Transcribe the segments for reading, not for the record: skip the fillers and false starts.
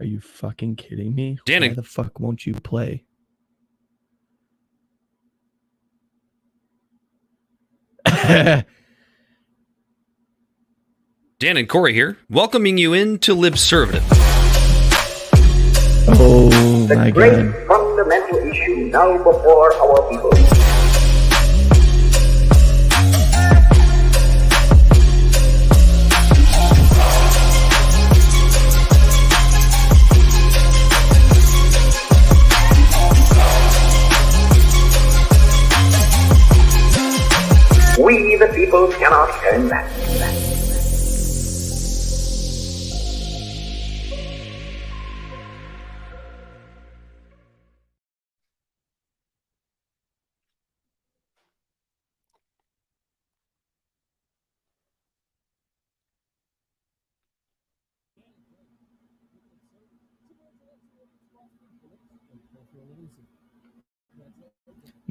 Are you fucking kidding me? Danny. Why the fuck won't you play? Dan and Corey here, welcoming you into Libservative. Oh my The great fundamental issue now before our people. We, the people, cannot turn back.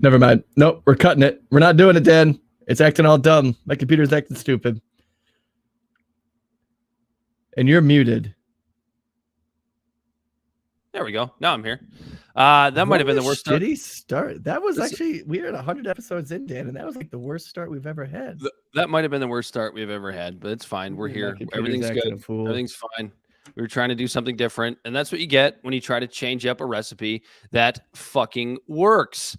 Never mind. Nope, we're cutting it. We're not doing it, Dan. It's acting all dumb. My computer's acting stupid. And you're muted. There we go. Now I'm here. That might have been the worst start. Shitty start. That was actually, we are at 100 episodes in, Dan, and that was like the worst start we've ever had. That might have been the worst start we've ever had, but it's fine. We're here. Everything's good. Everything's fine. We were trying to do something different, and that's what you get when you try to change up a recipe that fucking works.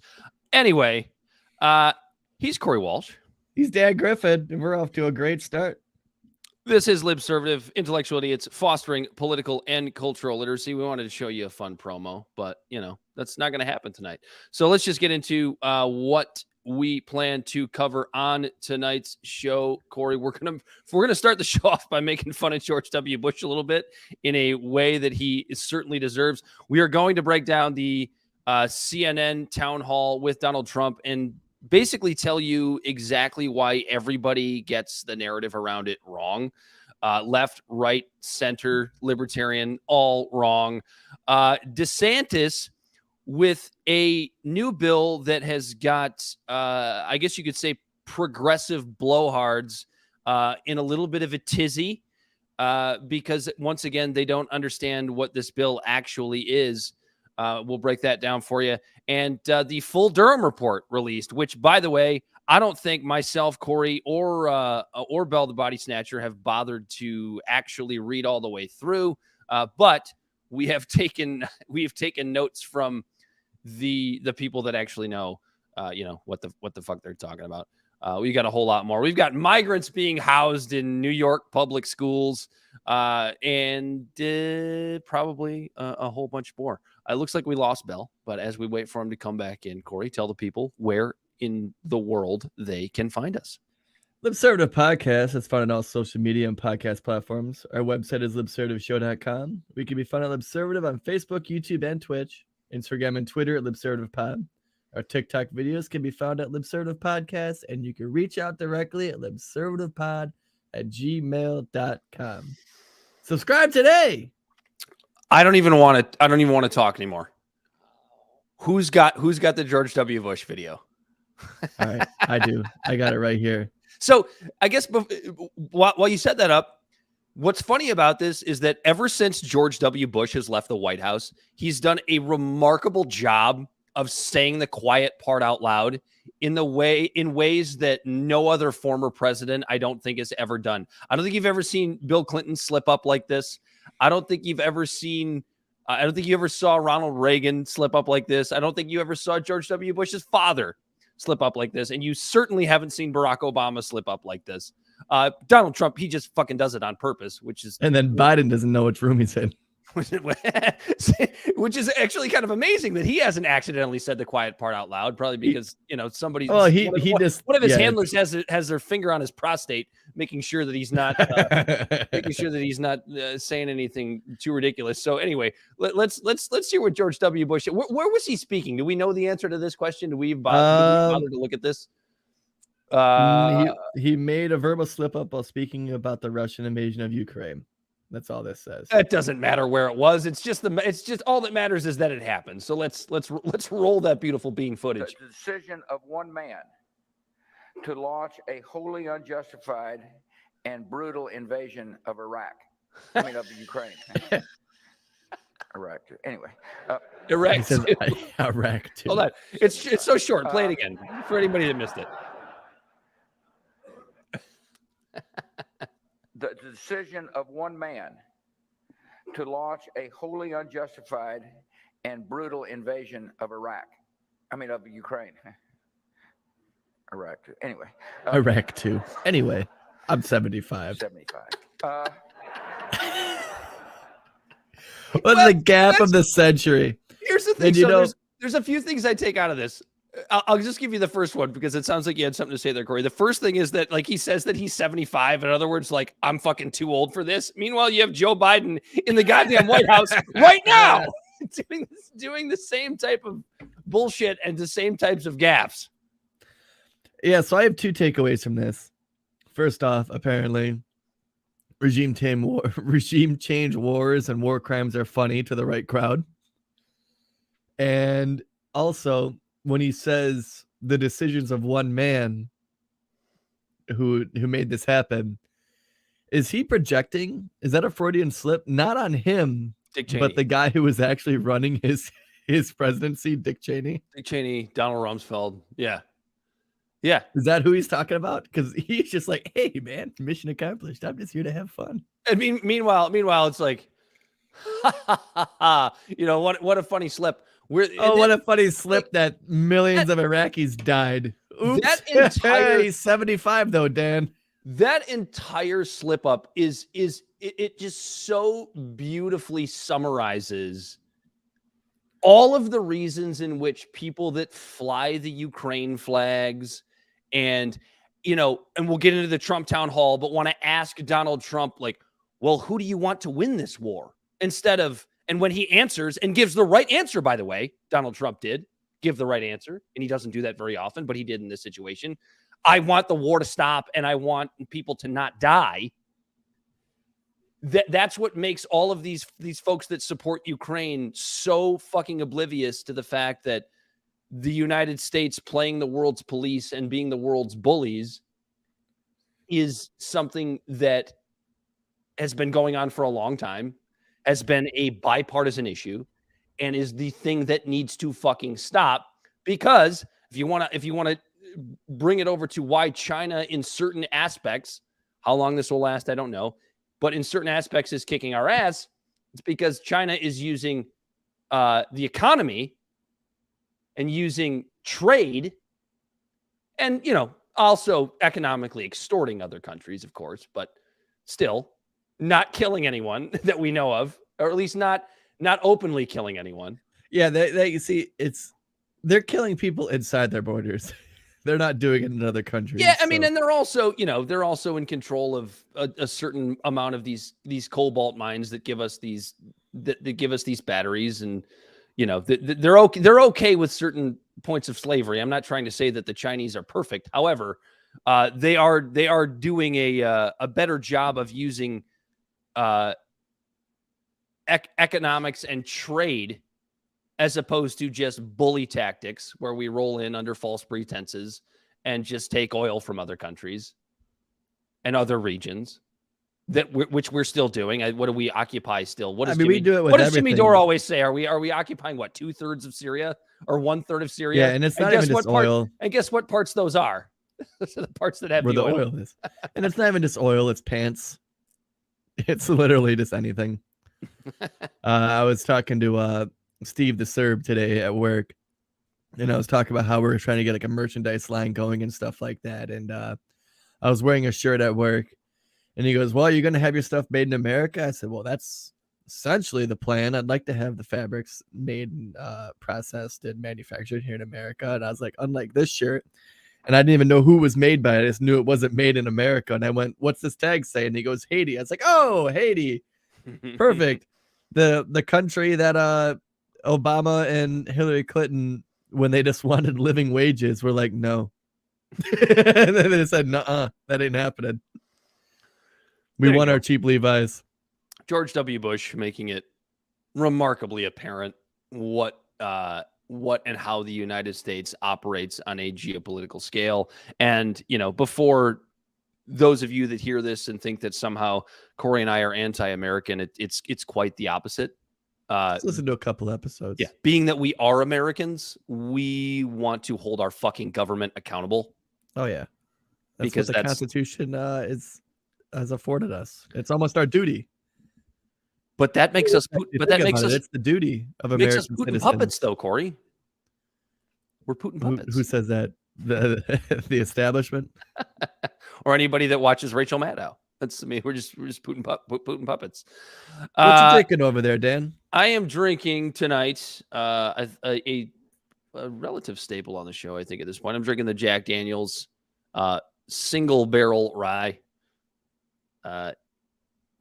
Anyway, he's Corey Walsh. He's Dan Griffin, and we're off to a great start. This is Libservative, intellectual idiots fostering political and cultural literacy. We wanted to show you a fun promo, but, you know, that's not going to happen tonight. So let's just get into what we plan to cover on tonight's show. Corey, we're gonna start the show off by making fun of George W. Bush a little bit in a way that he certainly deserves. We are going to break down the CNN town hall with Donald Trump and basically tell you exactly why everybody gets the narrative around it wrong. Left, right, center, libertarian, all wrong. DeSantis with a new bill that has got, I guess you could say, progressive blowhards in a little bit of a tizzy because, once again, they don't understand what this bill actually is. We'll break that down for you. And the full Durham Report released, which, by the way, I don't think myself, Corey, or Bell the Bodysnatcher have bothered to actually read all the way through. But we have taken notes from the people that actually know, what the fuck they're talking about. We got a whole lot more. We've got migrants being housed in New York public schools, and probably a whole bunch more. It looks like we lost Bell, but as we wait for him to come back in, Corey, tell the people where in the world they can find us. Libservative Podcast is found on all social media and podcast platforms. Our website is libservativeshow.com. We can be found at Libservative on Facebook, YouTube, and Twitch, Instagram and Twitter at LibservativePod. Our TikTok videos can be found at Libservative Podcast, and you can reach out directly at libservativepod@gmail.com. Subscribe today. I don't even want to talk anymore. Who's got the George W. Bush video? All right, I do. I got it right here. So I guess while you set that up, what's funny about this is that ever since George W. Bush has left the White House, he's done a remarkable job of saying the quiet part out loud in ways that no other former president, I don't think, has ever done. I don't think you've ever seen Bill Clinton slip up like this. I don't think you ever saw Ronald Reagan slip up like this. I don't think you ever saw George W. Bush's father slip up like this. And you certainly haven't seen Barack Obama slip up like this. Donald Trump, he just fucking does it on purpose, and then Biden doesn't know which room he's in. Which is actually kind of amazing that he hasn't accidentally said the quiet part out loud, probably because somebody. Oh, one of his handlers has their finger on his prostate, making sure that he's not saying anything too ridiculous. So anyway, let's hear what George W. Bush. Where was he speaking? Do we know the answer to this question? Do we bother to look at this? He made a verbal slip up while speaking about the Russian invasion of Ukraine. That's all this says. It doesn't matter where it was. It's just all that matters is that it happened. So let's roll that beautiful bean footage. The decision of one man to launch a wholly unjustified and brutal invasion of Iraq. Of Ukraine. Iraq too. Anyway, He Iraq. says too. Iraq too. Hold on. It's so short. Play it again for anybody that missed it. the decision of one man to launch a wholly unjustified and brutal invasion of of Ukraine. Iraq too. Anyway, Iraq too. Anyway, I'm 75. 75. What's the gap of the century? Here's the thing. There's a few things I take out of this. I'll just give you the first one because it sounds like you had something to say there, Corey. The first thing is that, like, he says that he's 75. In other words, like, I'm fucking too old for this. Meanwhile, you have Joe Biden in the goddamn White House right now doing the same type of bullshit and the same types of gaffes. Yeah, so I have two takeaways from this. First off, apparently, regime change wars and war crimes are funny to the right crowd. And also, when he says the decisions of one man who made this happen, is he projecting? Is that a Freudian slip? Not on him, Dick Cheney. but the guy who was actually running his presidency, Dick Cheney. Dick Cheney, Donald Rumsfeld. Yeah. Yeah. Is that who he's talking about? Because he's just like, hey, man, mission accomplished. I'm just here to have fun. And meanwhile, it's like, what a funny slip. What a funny slip that millions of Iraqis died. Oops. He's 75 though, Dan. That entire slip up is it just so beautifully summarizes all of the reasons in which people that fly the Ukraine flags and we'll get into the Trump town hall, but want to ask Donald Trump, like, well, who do you want to win this war? And when he answers and gives the right answer, by the way, Donald Trump did give the right answer, and he doesn't do that very often, but he did in this situation. I want the war to stop, and I want people to not die. That's what makes all of these folks that support Ukraine so fucking oblivious to the fact that the United States playing the world's police and being the world's bullies is something that has been going on for a long time, has been a bipartisan issue, and is the thing that needs to fucking stop. Because if you want to bring it over to why China in certain aspects, how long this will last, I don't know, but in certain aspects is kicking our ass, it's because China is using the economy and using trade and, also economically extorting other countries, of course, but still not killing anyone that we know of, or at least not openly killing anyone. Yeah, you see, they're killing people inside their borders. They're not doing it in other countries. Yeah, I mean, and they're also in control of a certain amount of these cobalt mines that give us these batteries, and they're okay with certain points of slavery. I'm not trying to say that the Chinese are perfect. However, they are doing a better job of using economics and trade as opposed to just bully tactics where we roll in under false pretenses and just take oil from other countries and other regions which we're still doing. What do we occupy still? What does we do it with what does everything. Jimmy Dore always say? Are we occupying what, 2/3 of Syria or 1/3 of Syria? Yeah, and it's not even just oil. And guess what parts those are? Those are the parts that have where the oil is. And it's not even just oil, it's pants. It's literally just anything. I was talking to Steve the Serb today at work, and I was talking about how we're trying to get like a merchandise line going and stuff like that. And I was wearing a shirt at work, and he goes, well, you're going to have your stuff made in America? I said, well, that's essentially the plan. I'd like to have the fabrics made and processed and manufactured here in America. And I was like, unlike this shirt, and I didn't even know who was made by it. I just knew it wasn't made in America. And I went, what's this tag say? And he goes, Haiti. I was like, oh, Haiti. Perfect. The country that Obama and Hillary Clinton, when they just wanted living wages, were like, no. And then they said, nuh-uh, that ain't happening. We want our cheap Levi's. George W. Bush making it remarkably apparent what and how the United States operates on a geopolitical scale. And, before those of you that hear this and think that somehow Corey and I are anti-American, it's quite the opposite. Let's listen to a couple episodes. Yeah, being that we are Americans, we want to hold our fucking government accountable. Oh yeah, that's Because what the Constitution has afforded us. It's almost our duty. But that makes us. It's the duty of American Putin citizens. puppets, though, Corey. We're Putin puppets. Who says that? The establishment, or anybody that watches Rachel Maddow. That's we're just Putin puppets. What you drinking over there, Dan? I am drinking tonight a relative staple on the show. I think at this point, I'm drinking the Jack Daniel's single barrel rye.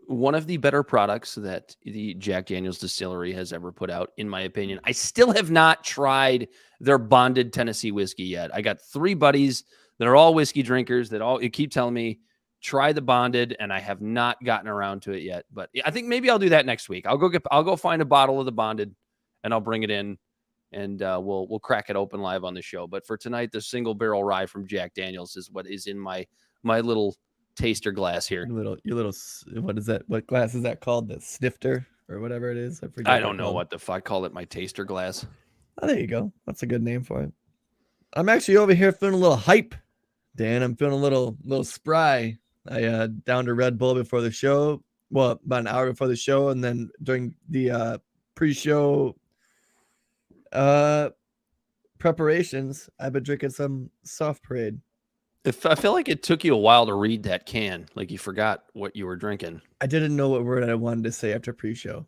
One of the better products that the Jack Daniel's distillery has ever put out, in my opinion. I still have not tried their bonded Tennessee whiskey yet. I got 3 buddies that are all whiskey drinkers that all keep telling me, try the bonded, and I have not gotten around to it yet. But I think maybe I'll do that next week. I'll go find a bottle of the bonded, and I'll bring it in, and we'll crack it open live on the show. But for tonight, the single barrel rye from Jack Daniel's is what is in my little taster glass here. Your little what is that? What glass is that called? The snifter or whatever it is? I forget. I don't know what the fuck I call it. My taster glass. Oh, there you go. That's a good name for it. I'm actually over here feeling a little hype, Dan. I'm feeling a little spry. I downed a Red Bull before the show. Well, about an hour before the show, and then during the pre-show preparations, I've been drinking some Soft Parade. I feel like it took you a while to read that can, like you forgot what you were drinking. I didn't know what word I wanted to say after pre-show.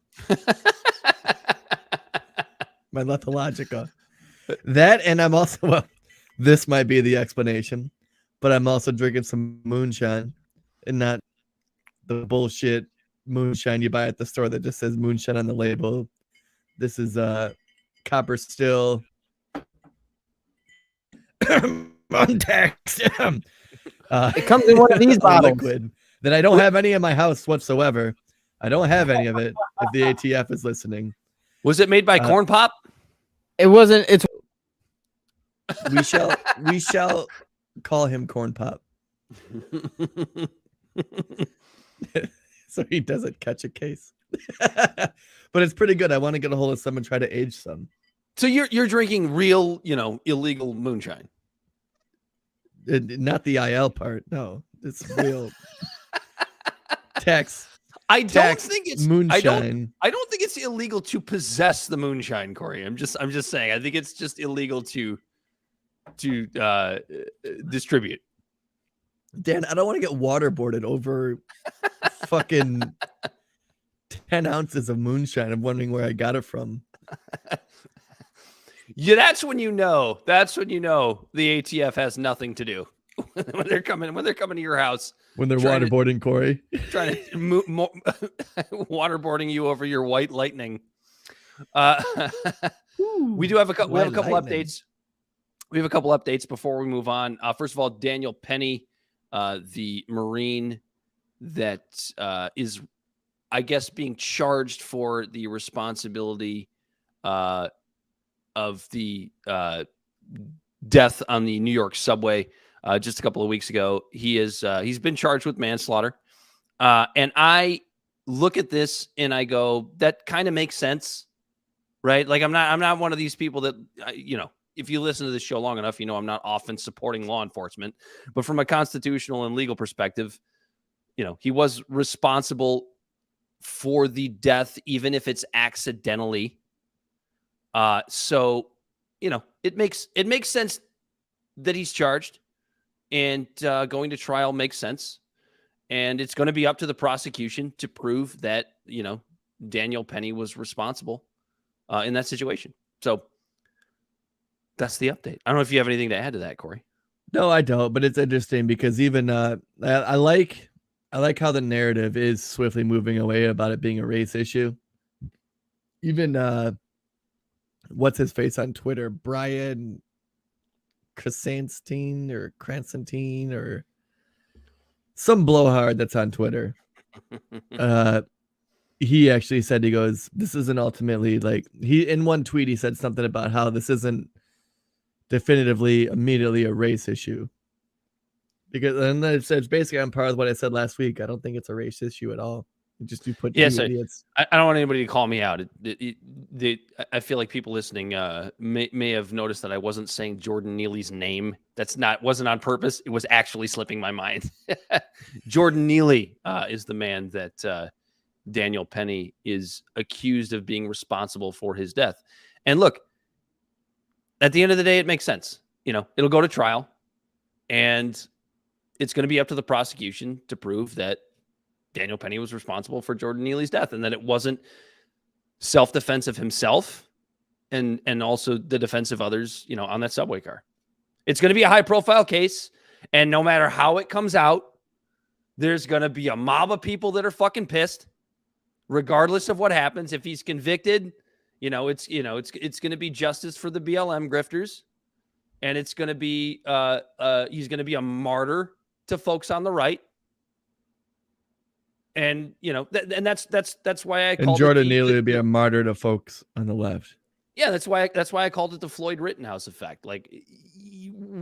My Lethologica. That, and I'm also, well, this might be the explanation, but I'm also drinking some moonshine, and not the bullshit moonshine you buy at the store that just says moonshine on the label. This is copper still untaxed. It comes in one of these bottles. Liquid that I don't have any in my house whatsoever. I don't have any of it. If the ATF is listening, was it made by Corn Pop? It wasn't. It's. We shall call him Corn Pop, so he doesn't catch a case. But it's pretty good. I want to get a hold of some and try to age some. So you're drinking real, illegal moonshine. Not the IL part. No, it's real tax. I don't think it's moonshine. I don't think it's illegal to possess the moonshine, Corey. I'm just saying. I think it's just illegal to distribute. Dan, I don't want to get waterboarded over fucking 10 ounces of moonshine. I'm wondering where I got it from. Yeah, that's when you know the ATF has nothing to do when they're coming to your house. When they're waterboarding Corey, trying to waterboarding you over your white lightning. We have a couple updates. We have a couple updates before we move on. First of all, Daniel Penny, the Marine that is, I guess, being charged for the responsibility of the death on the New York subway just a couple of weeks ago. He's been charged with manslaughter. And I look at this and I go, that kind of makes sense, right? Like I'm not one of these people that, if you listen to this show long enough, I'm not often supporting law enforcement, but from a constitutional and legal perspective, he was responsible for the death, even if it's accidentally. So, it makes sense that he's charged, and going to trial makes sense. And it's going to be up to the prosecution to prove that, Daniel Penny was responsible in that situation. So that's the update. I don't know if you have anything to add to that, Corey. No, I don't, but it's interesting because even I like how the narrative is swiftly moving away about it being a race issue. Even what's his face on Twitter, Brian Krasanstein or some blowhard that's on Twitter. He actually said, he goes, this isn't ultimately like, he in one tweet he said something about how this isn't definitively immediately a race issue. Because, and it's basically on par with what I said last week. I don't think it's a race issue at all. Just you put Yes, two idiots. I don't want anybody to call me out. I feel like people listening may have noticed that I wasn't saying Jordan Neely's name. Wasn't on purpose. It was actually slipping my mind. Jordan Neely is the man that Daniel Penny is accused of being responsible for his death. And look, at the end of the day, it makes sense. It'll go to trial, and it's going to be up to the prosecution to prove that Daniel Penny was responsible for Jordan Neely's death, and that it wasn't self-defense of himself and also the defense of others, on that subway car. It's going to be a high-profile case, and no matter how it comes out, there's going to be a mob of people that are fucking pissed, regardless of what happens. If he's convicted, it's going to be justice for the BLM grifters, and it's going to be he's going to be a martyr to folks on the right. And and that's why I called Jordan Neely would be a martyr to folks on the left. Yeah, that's why I called it the Floyd Rittenhouse effect. Like,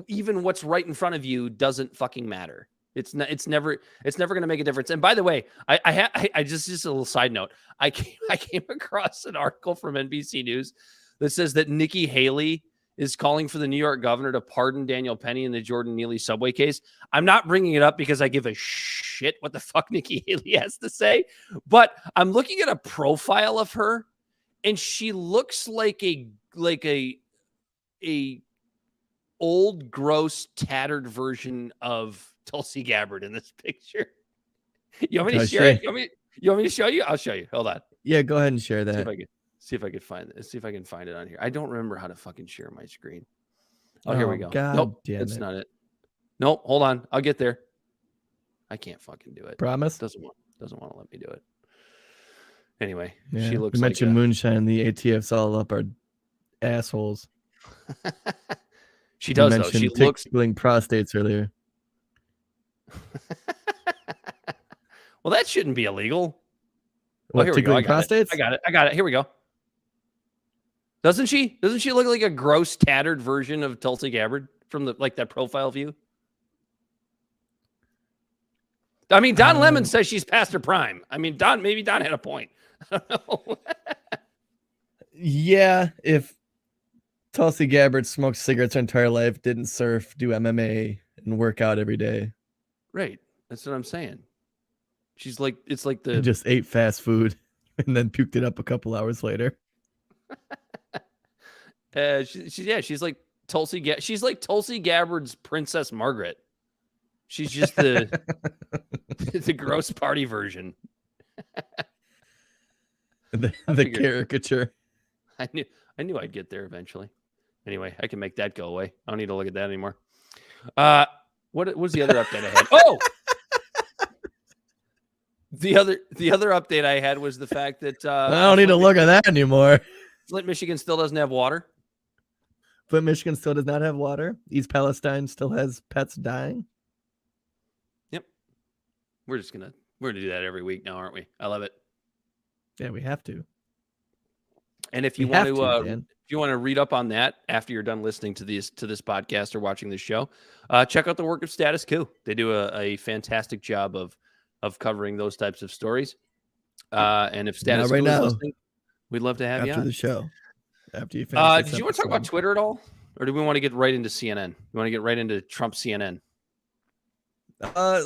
even what's right in front of you doesn't fucking matter. It's never going to make a difference. And by the way, I just a little side note. I came across an article from NBC News that says that Nikki Haley is calling for the New York governor to pardon Daniel Penny in the Jordan Neely subway case. I'm not bringing it up because I give a shit what the fuck Nikki Haley has to say, but I'm looking at a profile of her, and she looks like a old, gross, tattered version of Tulsi Gabbard in this picture. You want me to share it? You want me to show you? I'll show you. Hold on. Yeah, go ahead and share that. See if I can find it. See if I can find it on here. I don't remember how to fucking share my screen. Oh, here we go. God nope, damn that's it. not it. Nope, hold on. I'll get there. I can't fucking do it. Promise? Doesn't want to let me do it. Anyway, Yeah, she looks you like mentioned moonshine. The ATF's all up our assholes. She does, though. She looks tickling prostates earlier. Well, that shouldn't be illegal. What, here we go. tickling prostates? I got it. Here we go. Doesn't she look like a gross, tattered version of Tulsi Gabbard from that profile view? I mean, Don Lemon says she's past her prime. I mean, maybe Don had a point. I don't know. Yeah, if Tulsi Gabbard smoked cigarettes her entire life, didn't surf, do MMA, and work out every day. Right. That's what I'm saying. She's like, it's like and just ate fast food and then puked it up a couple hours later. She's like Tulsi. She's like Tulsi Gabbard's Princess Margaret. She's just the gross party version. the caricature. I knew I'd get there eventually. Anyway, I can make that go away. I don't need to look at that anymore. What was the other update I had? Oh, the other update I had was the fact that I don't need to look at that anymore. Flint, Michigan still doesn't have water. Flint, Michigan still does not have water. East Palestine still has pets dying. Yep. We're gonna do that every week now, aren't we? I love it. Yeah, we have to. And if you want to read up on that after you're done listening to this podcast or watching this show, check out the work of Status Quo. They do a fantastic job of covering those types of stories. And if Status Quo is listening, we'd love to have you on. After the show. After you finish did you want to talk about Twitter at all? Or do we want to get right into CNN? You want to get right into Trump CNN?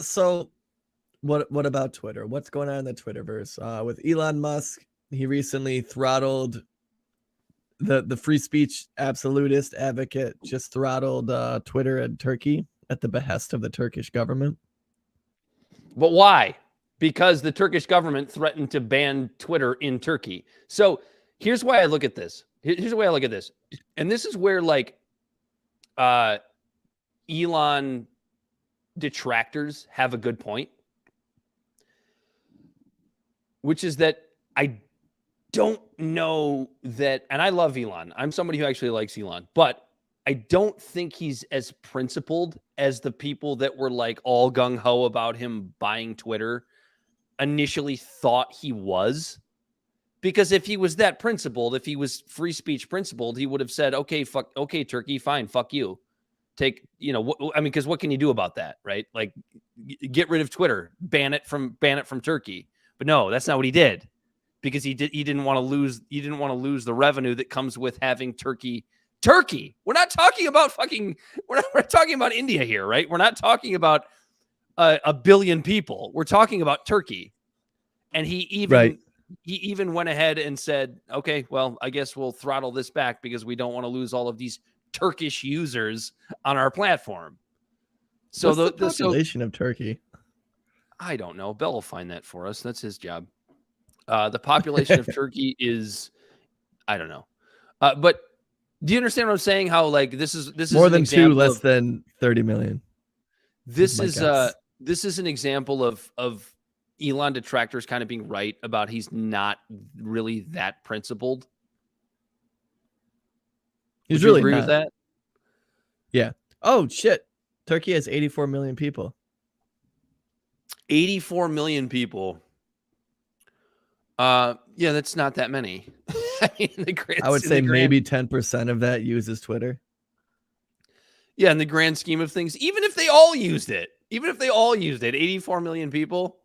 So what about Twitter? What's going on in the Twitterverse? With Elon Musk, he recently throttled the free speech absolutist advocate, just throttled Twitter in Turkey at the behest of the Turkish government. But why? Because the Turkish government threatened to ban Twitter in Turkey. So here's why I look at this. Here's the way I look at this. And this is where Elon detractors have a good point, which is that I don't know that, and I love Elon. I'm somebody who actually likes Elon, but I don't think he's as principled as the people that were all gung-ho about him buying Twitter initially thought he was. Because if he was that principled, if he was free speech principled, he would have said, okay, Turkey, fine, fuck you. Because what can you do about that, right? Get rid of Twitter, ban it from Turkey. But no, that's not what he did, because he didn't want to lose the revenue that comes with having Turkey. We're not talking about we're talking about India here, right? We're not talking about a billion people. We're talking about Turkey. And he even went ahead and said, okay, well, I guess we'll throttle this back because we don't want to lose all of these Turkish users on our platform. So what's the population of Turkey? I don't know. Bell will find that for us. That's his job. The population of Turkey is, I don't know. But do you understand what I'm saying? How like this is more than two, less than 30 million. This is an example of Elon detractors kind of being right about he's not really that principled. He's Would you really agree not. with that? Yeah. Oh shit. Turkey has 84 million people. 84 million people. Yeah, that's not that many. I mean, I would say maybe 10% of that uses Twitter. Yeah, in the grand scheme of things, even if they all used it, 84 million people,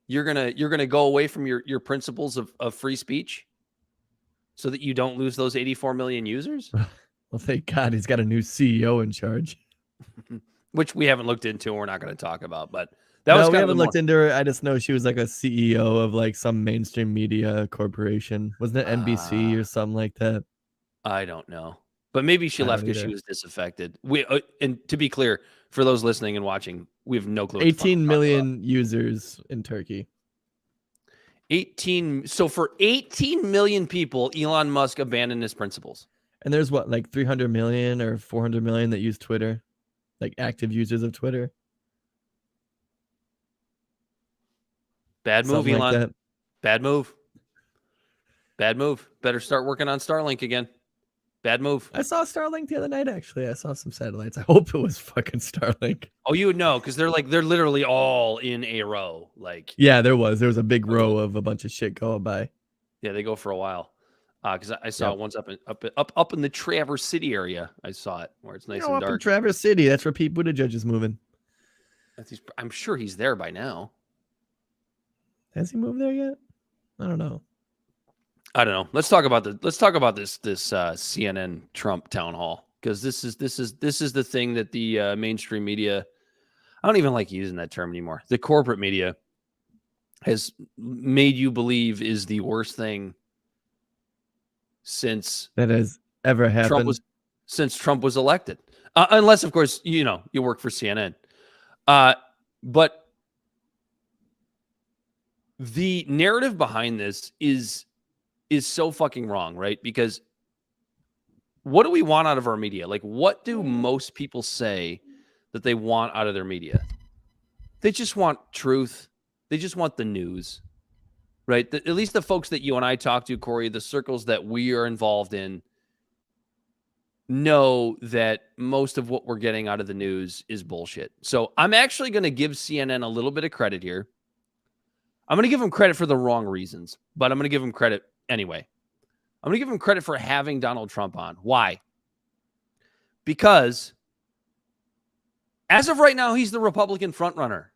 you're gonna go away from your principles of free speech so that you don't lose those 84 million users? Well, thank God he's got a new CEO in charge. Which we haven't looked into and we're not going to talk about, but we haven't looked into her. I just know she was like a CEO of like some mainstream media corporation. Wasn't it NBC or something like that? I don't know. But maybe she left because she was disaffected. And to be clear, for those listening and watching, we have no clue. 18 million users in Turkey. 18. So for 18 million people, Elon Musk abandoned his principles. And there's what, like 300 million or 400 million that use Twitter, like active users of Twitter. Bad move, Something Elon. like that. Bad move. Bad move. Better start working on Starlink again. Bad move. I saw Starlink the other night, actually. I saw some satellites. I hope it was fucking Starlink. Oh, you would know, because they're literally all in a row. Like, yeah, there was a big row of a bunch of shit going by. Yeah, they go for a while. Because I saw it once up in the Traverse City area. I saw it where it's nice and up dark. in Traverse City, that's where Pete Buttigieg is moving. I'm sure he's there by now. Has he moved there yet? I don't know. Let's talk about this CNN Trump town hall, because this is the thing that the mainstream media, I don't even like using that term anymore. The corporate media has made you believe is the worst thing since that has ever happened since Trump was elected. Unless, of course, you work for CNN. But the narrative behind this is so fucking wrong, right? Because what do we want out of our media? Like, what do most people say that they want out of their media? They just want truth. They just want the news, right? At least the folks that you and I talk to, Corey, the circles that we are involved in, know that most of what we're getting out of the news is bullshit. So I'm actually going to give CNN a little bit of credit here. I'm going to give them credit for the wrong reasons, but I'm going to give them credit anyway. I'm going to give them credit for having Donald Trump on. Why? Because as of right now, he's the Republican frontrunner.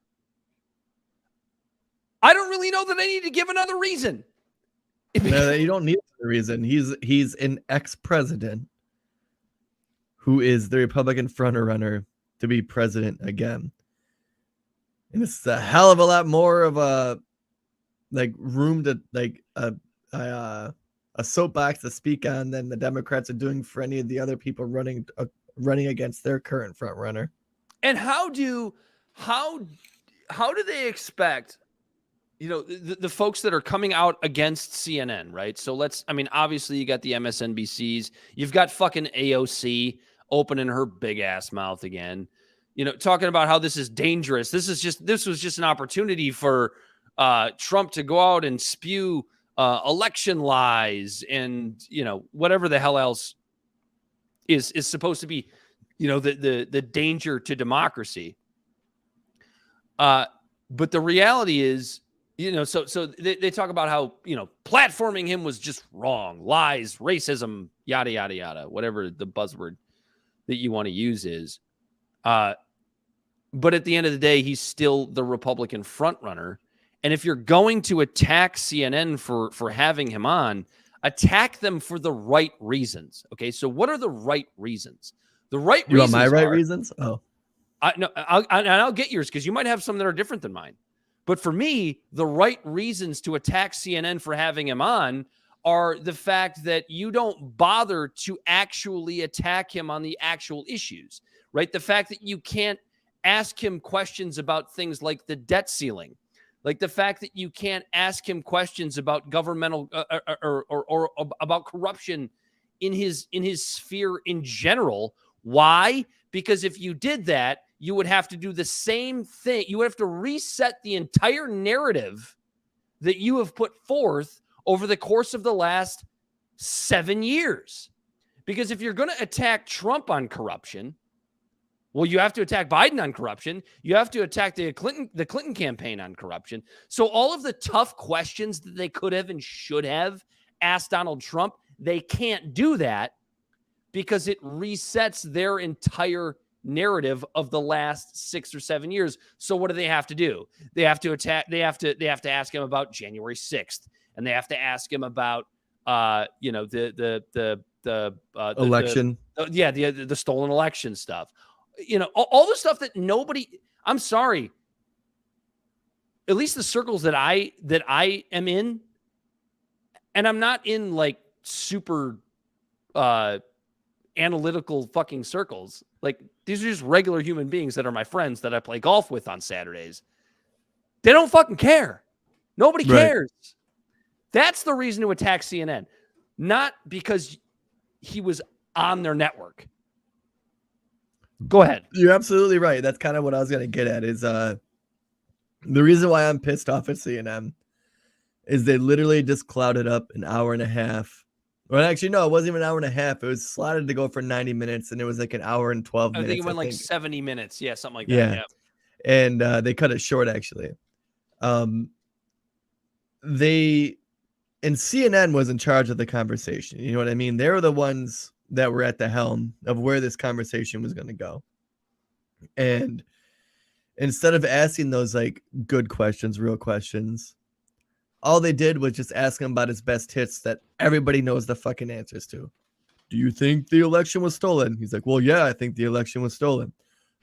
I don't really know that I need to give another reason. No, you don't need a reason. He's an ex-president who is the Republican frontrunner to be president again. And it's a hell of a lot more of a room to a soapbox to speak on than the Democrats are doing for any of the other people running against their current frontrunner. And how do they expect, the folks that are coming out against CNN, right? So obviously you got the MSNBCs, you've got fucking AOC opening her big ass mouth again, talking about how this is dangerous. This was just an opportunity for Trump to go out and spew election lies and whatever the hell else is supposed to be the danger to democracy. But the reality is, so they talk about how platforming him was just wrong, lies, racism, yada yada yada, whatever the buzzword that you want to use is. But at the end of the day, he's still the Republican frontrunner. And if you're going to attack CNN for having him on, attack them for the right reasons. Okay, so what are the right reasons? The right You reasons want my right are, reasons? Oh, I'll get yours because you might have some that are different than mine. But for me, the right reasons to attack CNN for having him on are the fact that you don't bother to actually attack him on the actual issues, right? The fact that you can't ask him questions about things like the debt ceiling, like the fact that you can't ask him questions about governmental or about corruption in his sphere in general. Why? Because if you did that, you would have to do the same thing. You would have to reset the entire narrative that you have put forth over the course of the last 7 years. Because if you're going to attack Trump on corruption, well, you have to attack Biden on corruption. You have to attack the Clinton campaign on corruption. So all of the tough questions that they could have and should have asked Donald Trump, they can't do that because it resets their entire narrative of the last 6 or 7 years. So what do they have to do? They have to attack. They have to ask him about January 6th, and they have to ask him about the election. The stolen election stuff. All the stuff that nobody. I'm sorry. At least the circles that I am in, and I'm not in like super analytical fucking circles. Like, these are just regular human beings that are my friends that I play golf with on Saturdays. They don't fucking care. Nobody cares. That's the reason to attack CNN, not because he was on their network. Go ahead. You're absolutely right. That's kind of what I was going to get at is the reason why I'm pissed off at CNN is they literally just clouded up an hour and a half. Well, actually, no, it wasn't even an hour and a half. It was slotted to go for 90 minutes, and it was like an hour and 12 minutes. I think it went like 70 minutes. Yeah, something like that. Yeah. And they cut it short, actually. CNN was in charge of the conversation. You know what I mean? They were the ones that were at the helm of where this conversation was going to go. And instead of asking those like good questions, real questions, all they did was just ask him about his best hits that everybody knows the fucking answers to. Do you think the election was stolen? He's like, well, yeah, I think the election was stolen.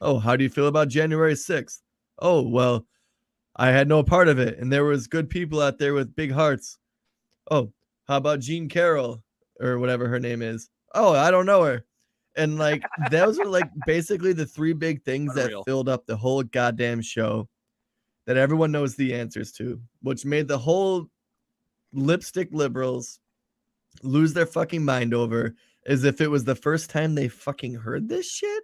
Oh, how do you feel about January 6th? Oh, well, I had no part of it. And there was good people out there with big hearts. Oh, how about Jean Carroll or whatever her name is? Oh, I don't know her. And like, those are like basically the three big things that filled up the whole goddamn show that everyone knows the answers to, which made the whole lipstick liberals lose their fucking mind over as if it was the first time they fucking heard this shit.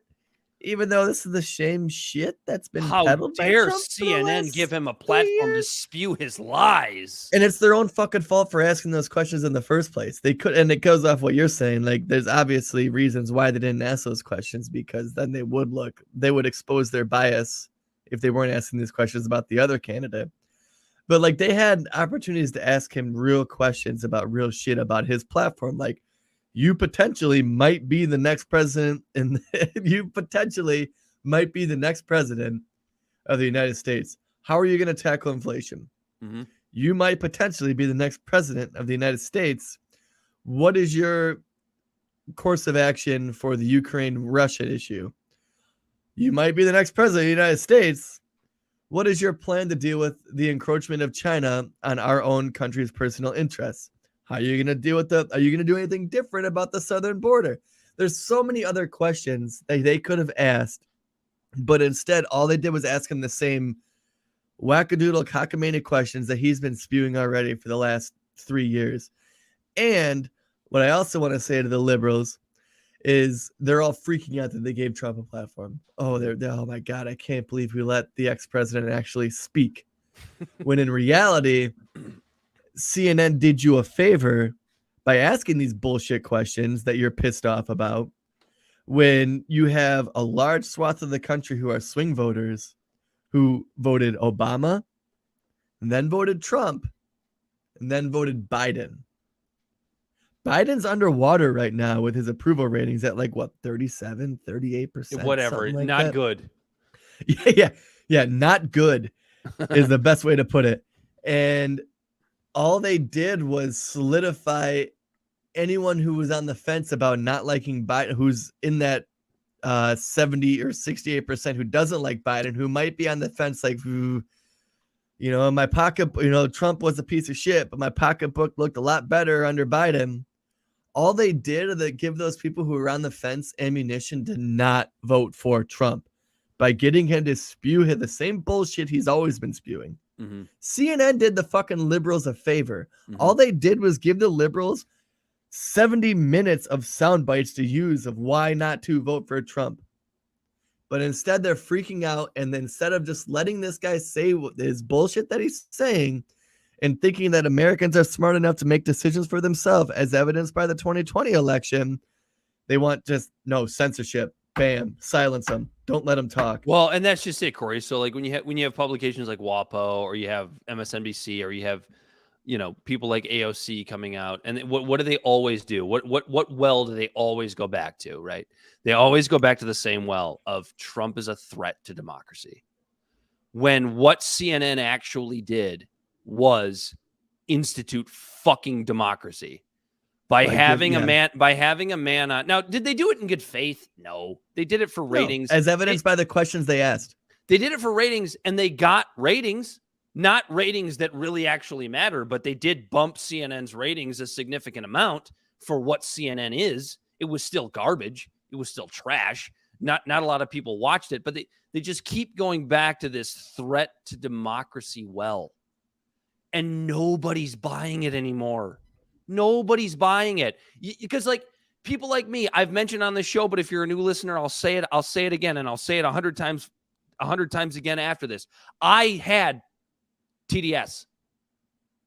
Even though this is the same shit that's been peddled by Trump. How dare CNN give him a platform to spew his lies? And it's their own fucking fault for asking those questions in the first place. They could, and it goes off what you're saying. Like, there's obviously reasons why they didn't ask those questions, because then they would expose their bias if they weren't asking these questions about the other candidate. But like, they had opportunities to ask him real questions about real shit about his platform. Like, you potentially might be the next president, and you potentially might be the next president of the United States. How are you going to tackle inflation? Mm-hmm. You might potentially be the next president of the United States. What is your course of action for the Ukraine-Russia issue? You might be the next president of the United States. What is your plan to deal with the encroachment of China on our own country's personal interests? How are you going to deal with are you going to do anything different about the southern border? There's so many other questions that they could have asked, but instead all they did was ask him the same wackadoodle cockamamie questions that he's been spewing already for the last 3 years. And what I also want to say to the liberals is they're all freaking out that they gave Trump a platform. Oh, oh my God, I can't believe we let the ex-president actually speak. When in reality, CNN did you a favor by asking these bullshit questions that you're pissed off about, when you have a large swath of the country who are swing voters who voted Obama and then voted Trump and then voted Biden. Biden's underwater right now with his approval ratings at like what, 37, 38%? Whatever. Like not that. Good. Yeah. Not good is the best way to put it. And all they did was solidify anyone who was on the fence about not liking Biden, who's in that 70 or 68% who doesn't like Biden, who might be on the fence, like, my pocket, Trump was a piece of shit, but my pocketbook looked a lot better under Biden. All they did is give those people who were on the fence ammunition to not vote for Trump by getting him to spew the same bullshit he's always been spewing. Mm-hmm. CNN did the fucking liberals a favor. Mm-hmm. All they did was give the liberals 70 minutes of sound bites to use of why not to vote for Trump. But instead they're freaking out, and then instead of just letting this guy say his bullshit that he's saying and thinking that Americans are smart enough to make decisions for themselves, as evidenced by the 2020 election, they want just censorship. Bam, silence them. Don't let them talk. Well, and that's just it, Corey. So like when you have publications like WAPO, or you have MSNBC, or you have people like AOC coming out, and what do they always do? What well do they always go back to? Right? They always go back to the same well of Trump is a threat to democracy. When what CNN actually did was institute fucking democracy by having a man on. Now, did they do it in good faith? No, they did it for ratings, as evidenced by the questions they asked. They did it for ratings, and they got ratings. Not ratings that really actually matter, but they did bump CNN's ratings a significant amount for what CNN is. It was still garbage. It was still trash. Not a lot of people watched it, but they just keep going back to this threat to democracy well. And nobody's buying it anymore. Nobody's buying it. Because like people like me, I've mentioned on this show, but if you're a new listener, I'll say it again, and I'll say it 100 times again after this. I had TDS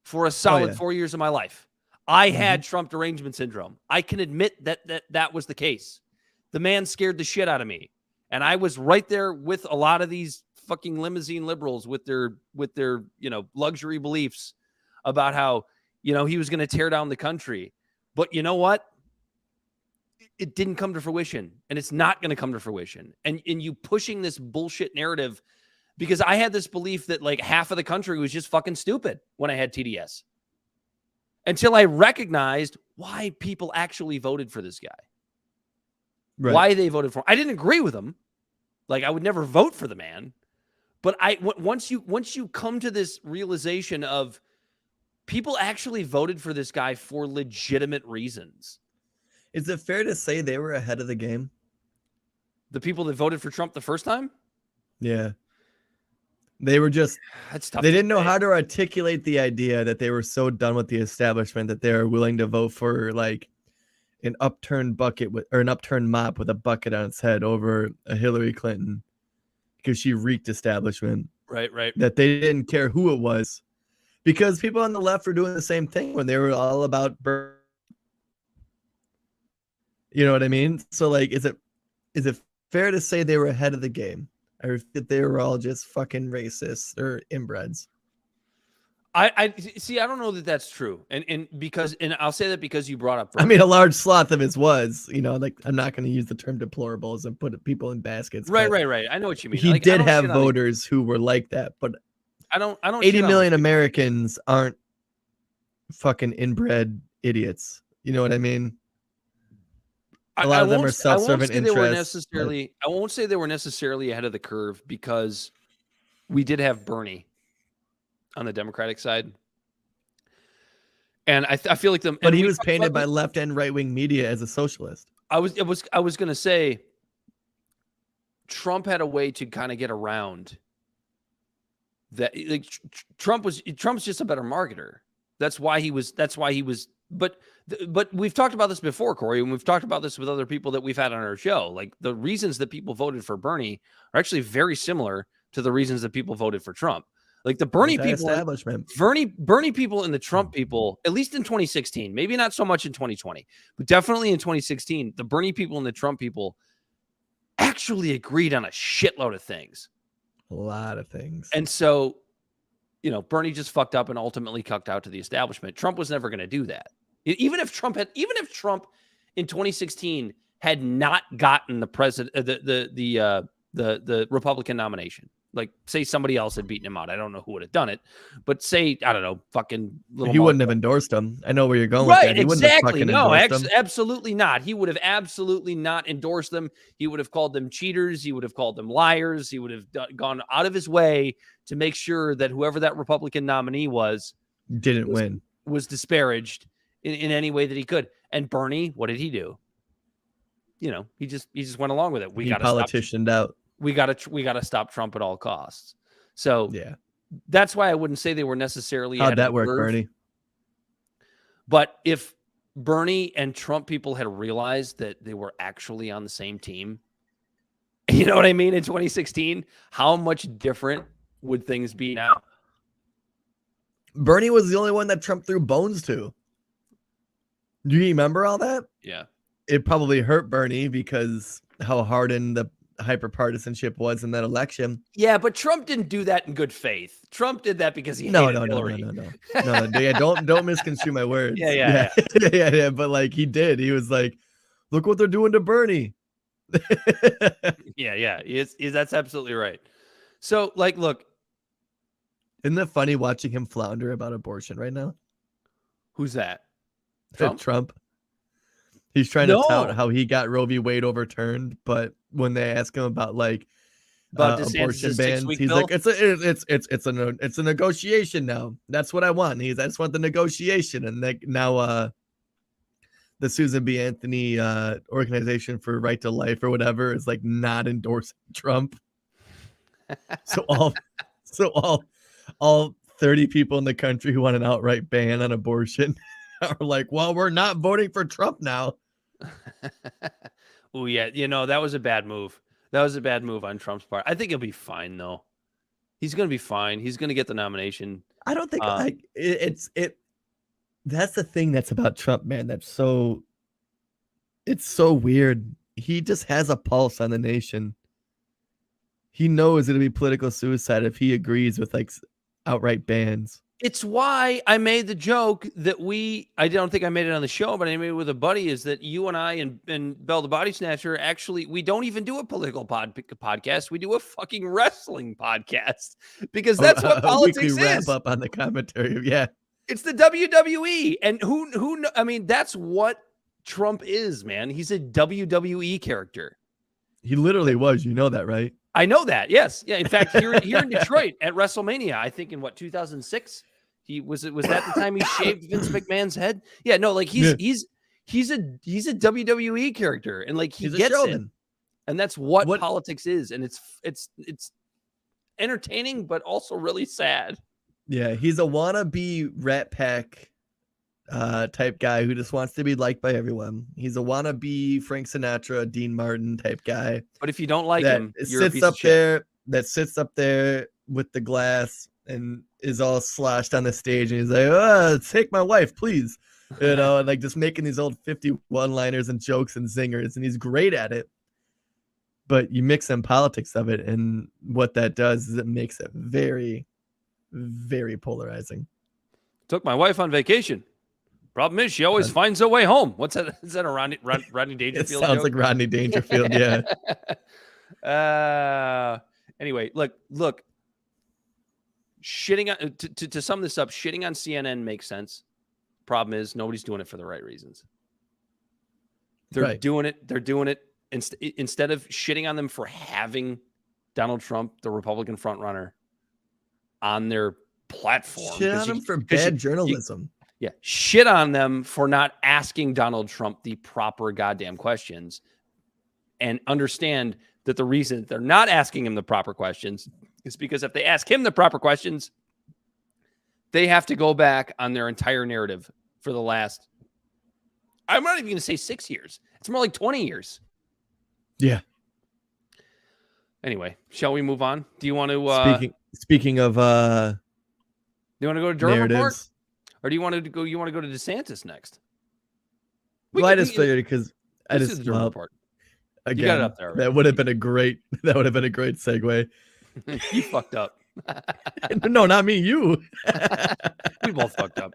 for a solid 4 years of my life. I had Trump derangement syndrome. I can admit that was the case. The man scared the shit out of me. And I was right there with a lot of these fucking limousine liberals with their luxury beliefs about how, he was going to tear down the country. But you know what? It didn't come to fruition, and it's not going to come to fruition. And you pushing this bullshit narrative, because I had this belief that like half of the country was just fucking stupid when I had TDS, until I recognized why people actually voted for this guy. Right. Why they voted for him. I didn't agree with him. Like, I would never vote for the man. But once you come to this realization of people actually voted for this guy for legitimate reasons. Is it fair to say they were ahead of the game? The people that voted for Trump the first time? Yeah. They were just, that's tough. They didn't know how to articulate the idea that they were so done with the establishment that they were willing to vote for like an upturned bucket or an upturned mop with a bucket on its head over a Hillary Clinton because she wreaked establishment. Right. That they didn't care who it was, because people on the left were doing the same thing when they were all about you know what I mean? So like, is it fair to say they were ahead of the game? Or that they were all just fucking racists or inbreds? I see. I don't know that that's true, and I'll say that because you brought up. I mean, a large swath of his was, like, I'm not going to use the term deplorables and put people in baskets. Right. I know what you mean. He did have voters who were like that, but I don't. 80 million Americans aren't fucking inbred idiots. You know what I mean? A lot of them are self-serving interests. I won't say they were necessarily ahead of the curve, because we did have Bernie on the Democratic side, and I feel like but he was painted by left and right wing media as a socialist. I was going to say Trump had a way to kind of get around that. Like Trump's just a better marketer. That's why he was. But we've talked about this before, Corey, and we've talked about this with other people that we've had on our show. Like, the reasons that people voted for Bernie are actually very similar to the reasons that people voted for Trump. Like the Bernie people, Bernie people and the Trump people, at least in 2016, maybe not so much in 2020, but definitely in 2016, the Bernie people and the Trump people actually agreed on a shitload of things. A lot of things. And so, Bernie just fucked up and ultimately cucked out to the establishment. Trump was never going to do that. Even if Trump in 2016 had not gotten the president, the Republican nomination, Like, say somebody else had beaten him out. I don't know who would have done it, but say, I don't know, fucking little. He wouldn't have endorsed him. I know where you're going with that. He wouldn't have Exactly. fucking No, endorsed him. absolutely not. He would have absolutely not endorsed them. He would have called them cheaters. He would have called them liars. He would have gone out of his way to make sure that whoever that Republican nominee was disparaged in any way that he could. And Bernie, what did he do? You know, he just went along with it. He politicianed out. We got to stop Trump at all costs. So yeah, that's why I wouldn't say they were necessarily. How'd that work, Bernie? But if Bernie and Trump people had realized that they were actually on the same team, you know what I mean? In 2016, how much different would things be now? Bernie was the only one that Trump threw bones to. Do you remember all that? Yeah. It probably hurt Bernie because how hardened the hyperpartisanship was in that election. Yeah, but Trump didn't do that in good faith. Trump did that because he hated Hillary. No. Yeah, don't misconstrue my words. Yeah. But like he did. He was like, look what they're doing to Bernie. Yeah. That's absolutely right. So, like, look. Isn't it funny watching him flounder about abortion right now? Who's that? Trump. He's trying to tout how he got Roe v. Wade overturned, but when they ask him about abortion bans, he's bill? like, it's a negotiation now. That's what I want. I just want the negotiation. And now the Susan B. Anthony Organization for Right to Life or whatever is like not endorsing Trump. So all 30 people in the country who want an outright ban on abortion are like, well, we're not voting for Trump now. Oh, yeah. You know, that was a bad move. That was a bad move on Trump's part. I think he'll be fine, though. He's going to be fine. He's going to get the nomination. I don't think that's the thing that's about Trump, man. It's so weird. He just has a pulse on the nation. He knows it'll be political suicide if he agrees with like outright bans. It's why I made the joke that I don't think I made it on the show, but I made it with a buddy, is that you and I and Bell the Bodysnatcher, actually, we don't even do a political podcast. We do a fucking wrestling podcast because that's what politics is. Wrap up on the commentary. Yeah. It's the WWE. And who, I mean, that's what Trump is, man. He's a WWE character. He literally was. You know that, right? I know that. Yes. Yeah. In fact, here in Detroit at WrestleMania, I think in 2006, was that the time he shaved Vince McMahon's head? Yeah. No, like he's a WWE character, and like he gets it. And that's what politics is. And it's entertaining, but also really sad. Yeah. He's a wannabe Rat Pack type guy who just wants to be liked by everyone. He's a wannabe Frank Sinatra, Dean Martin type guy. But if you don't like him, you're sits up there with the glass and is all sloshed on the stage, and he's like, take my wife, please. You know, and like just making these old 51-liners and jokes and zingers, and he's great at it. But you mix in politics of it, and what that does is it makes it very, very polarizing. Took my wife on vacation. Problem is, she always finds her way home. What's that? Is that a Rodney Dangerfield? It sounds like Rodney Dangerfield, yeah. Anyway, look. Shitting on to sum this up, shitting on CNN makes sense. Problem is, nobody's doing it for the right reasons. They're doing it instead of shitting on them for having Donald Trump, the Republican frontrunner, on their platform. Shit on them for bad journalism. Yeah, shit on them for not asking Donald Trump the proper goddamn questions, and understand that the reason they're not asking him the proper questions is because if they ask him the proper questions, they have to go back on their entire narrative for the last, I'm not even going to say 6 years. It's more like 20 years. Yeah. Anyway, shall we move on? Do you want to speaking of do you want to go to Durham Report? Or do you want to go to DeSantis next? I just figured because I just the Durham Report. Again, you got it up there already. That would have been a great segue. You fucked up. No, not me. You. We both fucked up.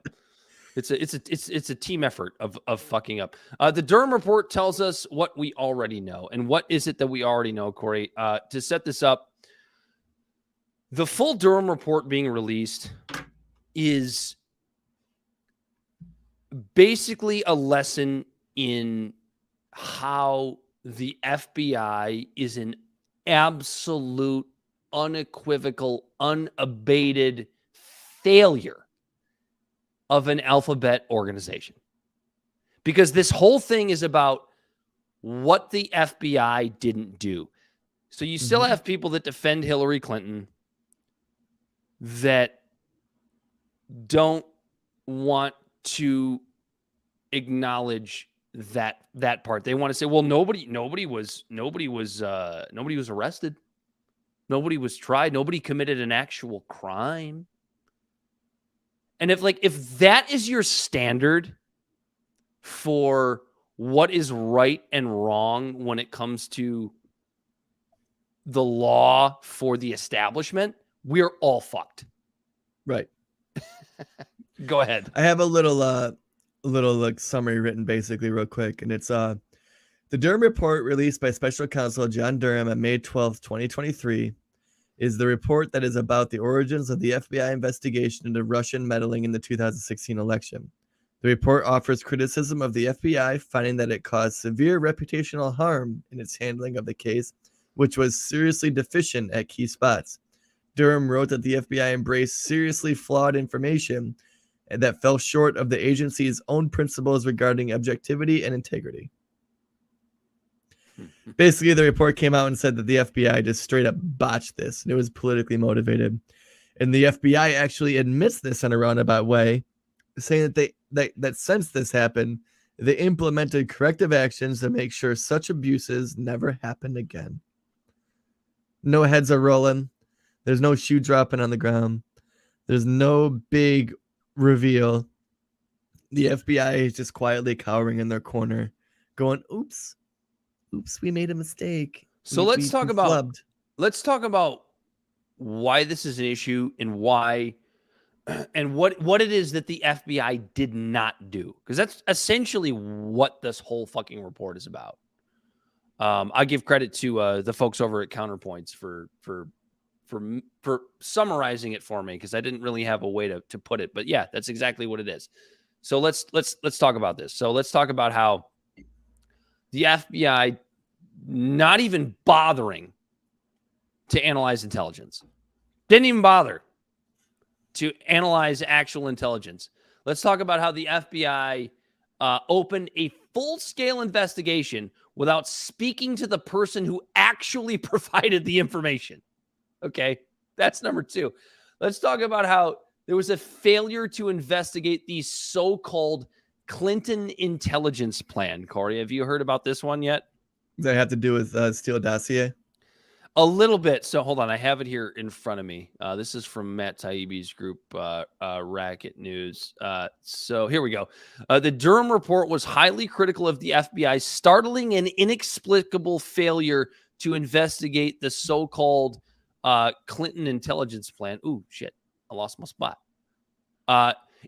It's a team effort of fucking up. The Durham Report tells us what we already know. And what is it that we already know, Corey? To set this up, The full Durham report being released is basically a lesson in how the FBI is an absolute, unequivocal, unabated failure of an alphabet organization. Because this whole thing is about what the FBI didn't do. So you still have people that defend Hillary Clinton that don't want to acknowledge that part. They want to say, well, nobody was arrested. Nobody was tried. Nobody committed an actual crime. And if that is your standard for what is right and wrong when it comes to the law for the establishment, we're all fucked. Right. Go ahead. I have a little summary written basically real quick, and it's the Durham Report released by Special Counsel John Durham on May 12th, 2023 is the report that is about the origins of the FBI investigation into Russian meddling in the 2016 election. The report offers criticism of the FBI, finding that it caused severe reputational harm in its handling of the case, which was seriously deficient at key spots. Durham wrote that the FBI embraced seriously flawed information that fell short of the agency's own principles regarding objectivity and integrity. Basically, the report came out and said that the FBI just straight up botched this, and it was politically motivated. And the FBI actually admits this in a roundabout way, saying that since this happened, they implemented corrective actions to make sure such abuses never happen again. No heads are rolling. There's no shoe dropping on the ground. There's no big reveal. The FBI is just quietly cowering in their corner, going, "Oops, we made a mistake." So let's talk about why this is an issue and why and what it is that the FBI did not do, because that's essentially what this whole fucking report is about. I give credit to the folks over at Counterpoints for summarizing it for me, because I didn't really have a way to put it, but yeah, that's exactly what it is. So let's talk about this. So let's talk about how the FBI not even bothering to analyze intelligence, didn't even bother to analyze actual intelligence. Let's talk about how the FBI opened a full-scale investigation without speaking to the person who actually provided the information. Okay, that's number two. Let's talk about how there was a failure to investigate the so-called Clinton intelligence plan. Corey, have you heard about this one yet? Does that have to do with Steele dossier? A little bit. So hold on. I have it here in front of me. This is from Matt Taibbi's group, Racket News. So here we go. The Durham Report was highly critical of the FBI's startling and inexplicable failure to investigate the so-called Clinton intelligence plan. Ooh, shit. I lost my spot.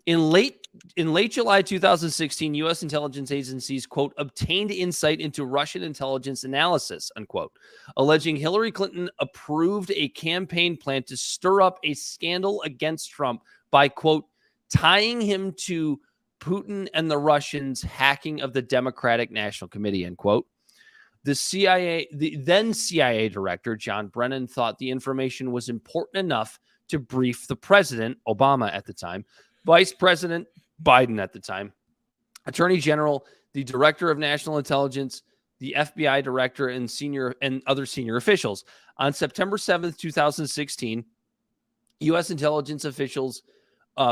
In late July 2016, U.S. intelligence agencies, quote, obtained insight into Russian intelligence analysis, unquote, alleging Hillary Clinton approved a campaign plan to stir up a scandal against Trump by, quote, tying him to Putin and the Russians' hacking of the Democratic National Committee, end quote. The then CIA director, John Brennan, thought the information was important enough to brief the president, Obama at the time, Vice President Biden at the time, Attorney General, the Director of National Intelligence, the FBI Director, and other senior officials. On September 7th, 2016, U.S. intelligence officials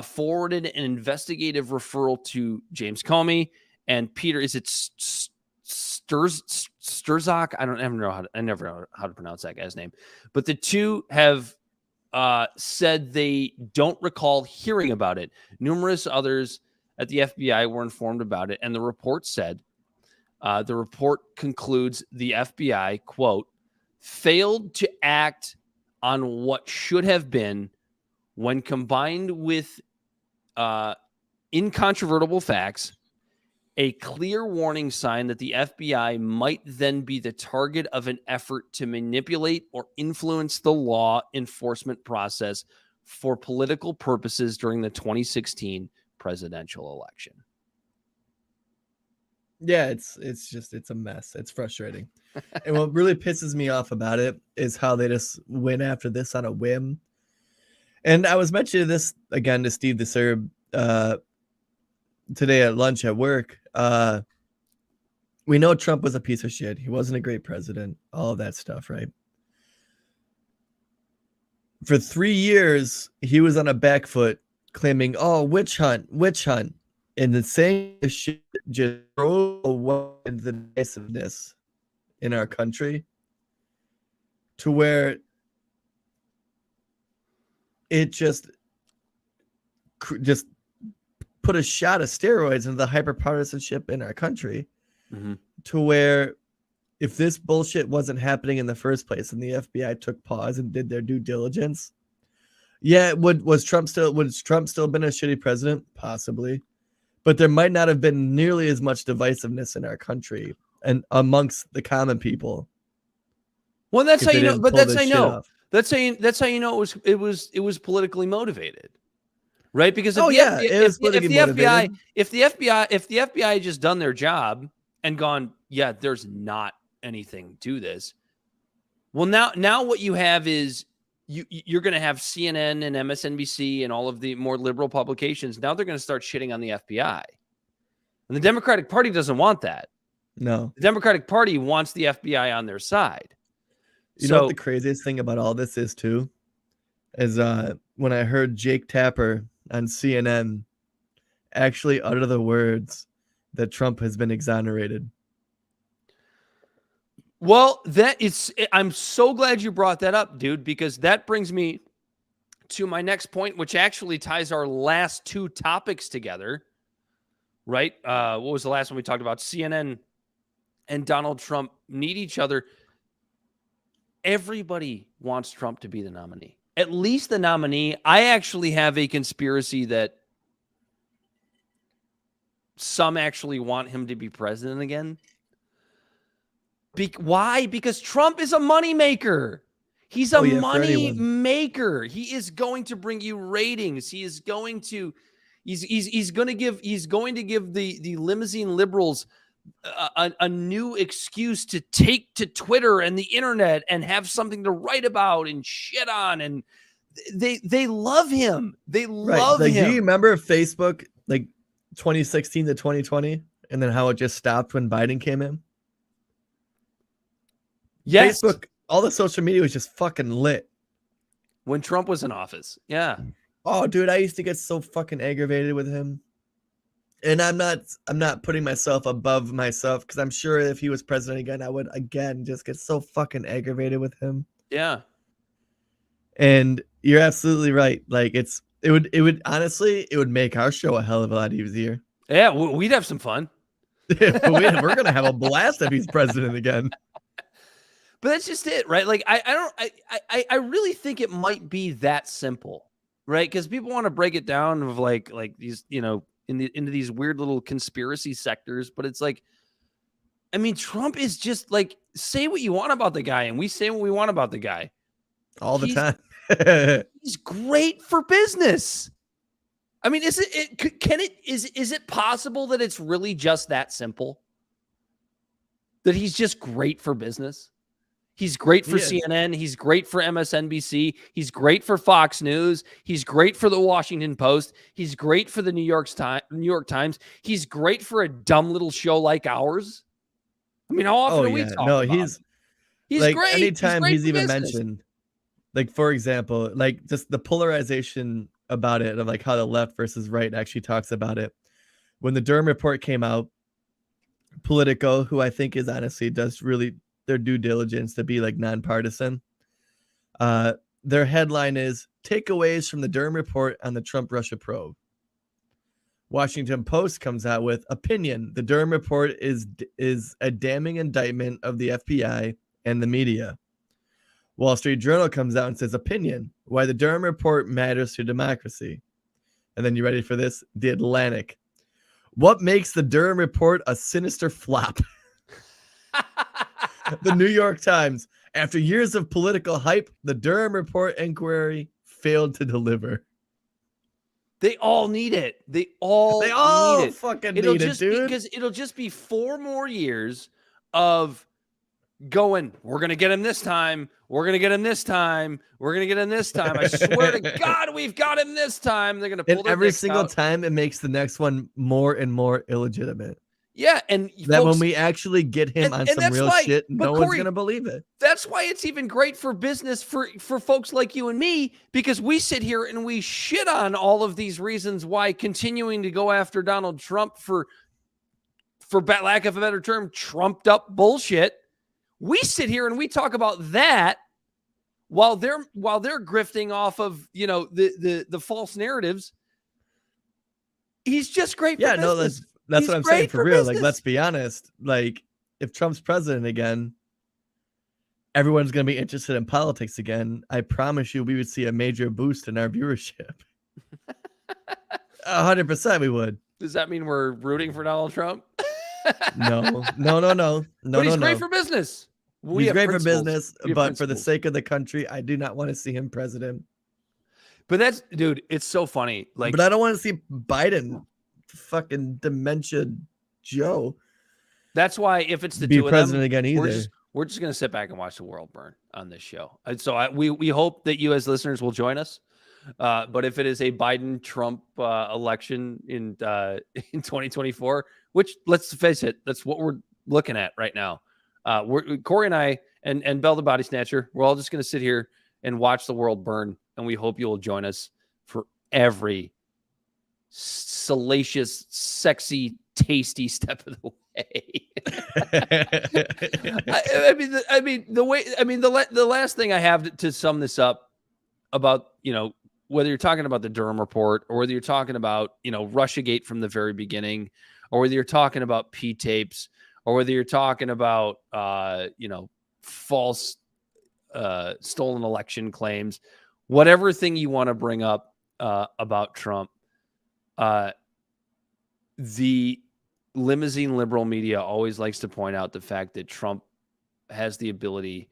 forwarded an investigative referral to James Comey and Peter. Is it Strzok? I never know how to pronounce that guy's name. But the two have said they don't recall hearing about it. Numerous others at the FBI were informed about it, and the report said, the report concludes the FBI, quote, failed to act on what should have been, when combined with incontrovertible facts, a clear warning sign that the FBI might then be the target of an effort to manipulate or influence the law enforcement process for political purposes during the 2016 presidential election. Yeah, it's a mess. It's frustrating. And what really pisses me off about it is how they just went after this on a whim. And I was mentioning this again to Steve DeSerb today at lunch at work. We know Trump was a piece of shit. He wasn't a great president, all of that stuff, right? For 3 years, he was on a back foot claiming, oh, witch hunt. And the same shit just drove away the divisiveness in our country to where it just put a shot of steroids into the hyperpartisanship in our country, to where if this bullshit wasn't happening in the first place and the FBI took pause and did their due diligence, yeah, would Trump still been a shitty president? Possibly. But there might not have been nearly as much divisiveness in our country and amongst the common people. Well, that's how you know, but that's how you know. Off. That's how you know it was politically motivated. Right? Because if the FBI had just done their job and gone, yeah, there's not anything to this. Well, now what you have is you're going to have CNN and MSNBC and all of the more liberal publications. Now they're going to start shitting on the FBI. And the Democratic Party doesn't want that. No. The Democratic Party wants the FBI on their side. You know what the craziest thing about all this is too? Is when I heard Jake Tapper on CNN actually utter the words that Trump has been exonerated. Well, I'm so glad you brought that up, dude, because that brings me to my next point, which actually ties our last two topics together, right? What was the last one we talked about? CNN and Donald Trump need each other. Everybody wants Trump to be the nominee, at least the nominee. I actually have a conspiracy that some actually want him to be president again. Why? Because Trump is a money maker. He's a money maker. He is going to bring you ratings. He is going to, he's going to give the limousine liberals a new excuse to take to Twitter and the internet and have something to write about and shit on. And they love him. They love him. Do you remember Facebook, like 2016 to 2020, and then how it just stopped when Biden came in? Yes. Facebook, all the social media was just fucking lit when Trump was in office. Yeah. Oh, dude, I used to get so fucking aggravated with him. And I'm not putting myself above myself, because I'm sure if he was president again, I would again just get so fucking aggravated with him. Yeah. And you're absolutely right. Like it would honestly, it would make our show a hell of a lot easier. Yeah, we'd have some fun. We're gonna have a blast if he's president again. But that's just it, right? Like I really think it might be that simple, right? Because people want to break it down of like these, into these weird little conspiracy sectors. But it's like, I mean, Trump is just like, say what you want about the guy, and we say what we want about the guy all the time. He's great for business. I mean, is it possible that it's really just that simple? That he's just great for business? He's great for CNN. He's great for MSNBC. He's great for Fox News. He's great for the Washington Post. He's great for the New York Times. He's great for a dumb little show like ours. I mean, how often do we talk about him? He's like, great. Anytime he's even mentioned, like, for example, like just the polarization about it, of like how the left versus right actually talks about it. When the Durham Report came out, Politico, who I think is honestly does really their due diligence to be like nonpartisan, their headline is takeaways from the Durham Report on the Trump-Russia probe. Washington Post comes out with opinion. The Durham Report is a damning indictment of the FBI and the media. Wall Street Journal comes out and says opinion, why the Durham Report matters to democracy. And then you ready for this? The Atlantic. What makes the Durham Report a sinister flop? The New York Times. After years of political hype, the Durham Report inquiry failed to deliver. They all need it. They all need it. Fucking It'll need just it, dude. because it'll just be 4 more years of going, we're gonna get him this time. We're gonna get him this time. We're gonna get him this time. I swear to God, we've got him this time. They're gonna pull And their every dicks single out. time it makes the next one more and more illegitimate. Yeah, and That folks, when we actually get him on and some that's real why- shit, but no one's Corey, gonna believe it. that's why it's even great for business for folks like you and me, because we sit here and we shit on all of these reasons why continuing to go after Donald Trump for lack of a better term, trumped up bullshit. We sit here and we talk about that while they're grifting off of, you know, the false narratives. He's just great for business. That's He's what I'm saying great for for real. Like, business. let's be honest. Like, if Trump's president again, everyone's going to be interested in politics again. I promise you, we would see a major boost in our viewership. 100% we would. Does that mean we're rooting for Donald Trump? No. But he's great for business. We He's have great for principles. business, We have but for the principles. sake of the country, I do not want to see him president. But that's, dude, it's so funny. Like, But I don't want to see Biden, fucking dementia Joe, that's why if it's the be two of president them, again either. we're just gonna sit back and watch the world burn on this show. And so we hope that you as listeners will join us. But if it is a Biden-Trump election in 2024, which, let's face it, that's what we're looking at right now. Corey and I and Bell the Bodysnatcher, we're all just going to sit here and watch the world burn, and we hope you will join us for every salacious, sexy, tasty step of the way. The last thing I have to sum this up about, you know, whether you're talking about the Durham Report or whether you're talking about, you know, Russiagate from the very beginning, or whether you're talking about P-tapes, or whether you're talking about, you know, false stolen election claims, whatever thing you want to bring up about Trump, the limousine liberal media always likes to point out the fact that Trump has the ability.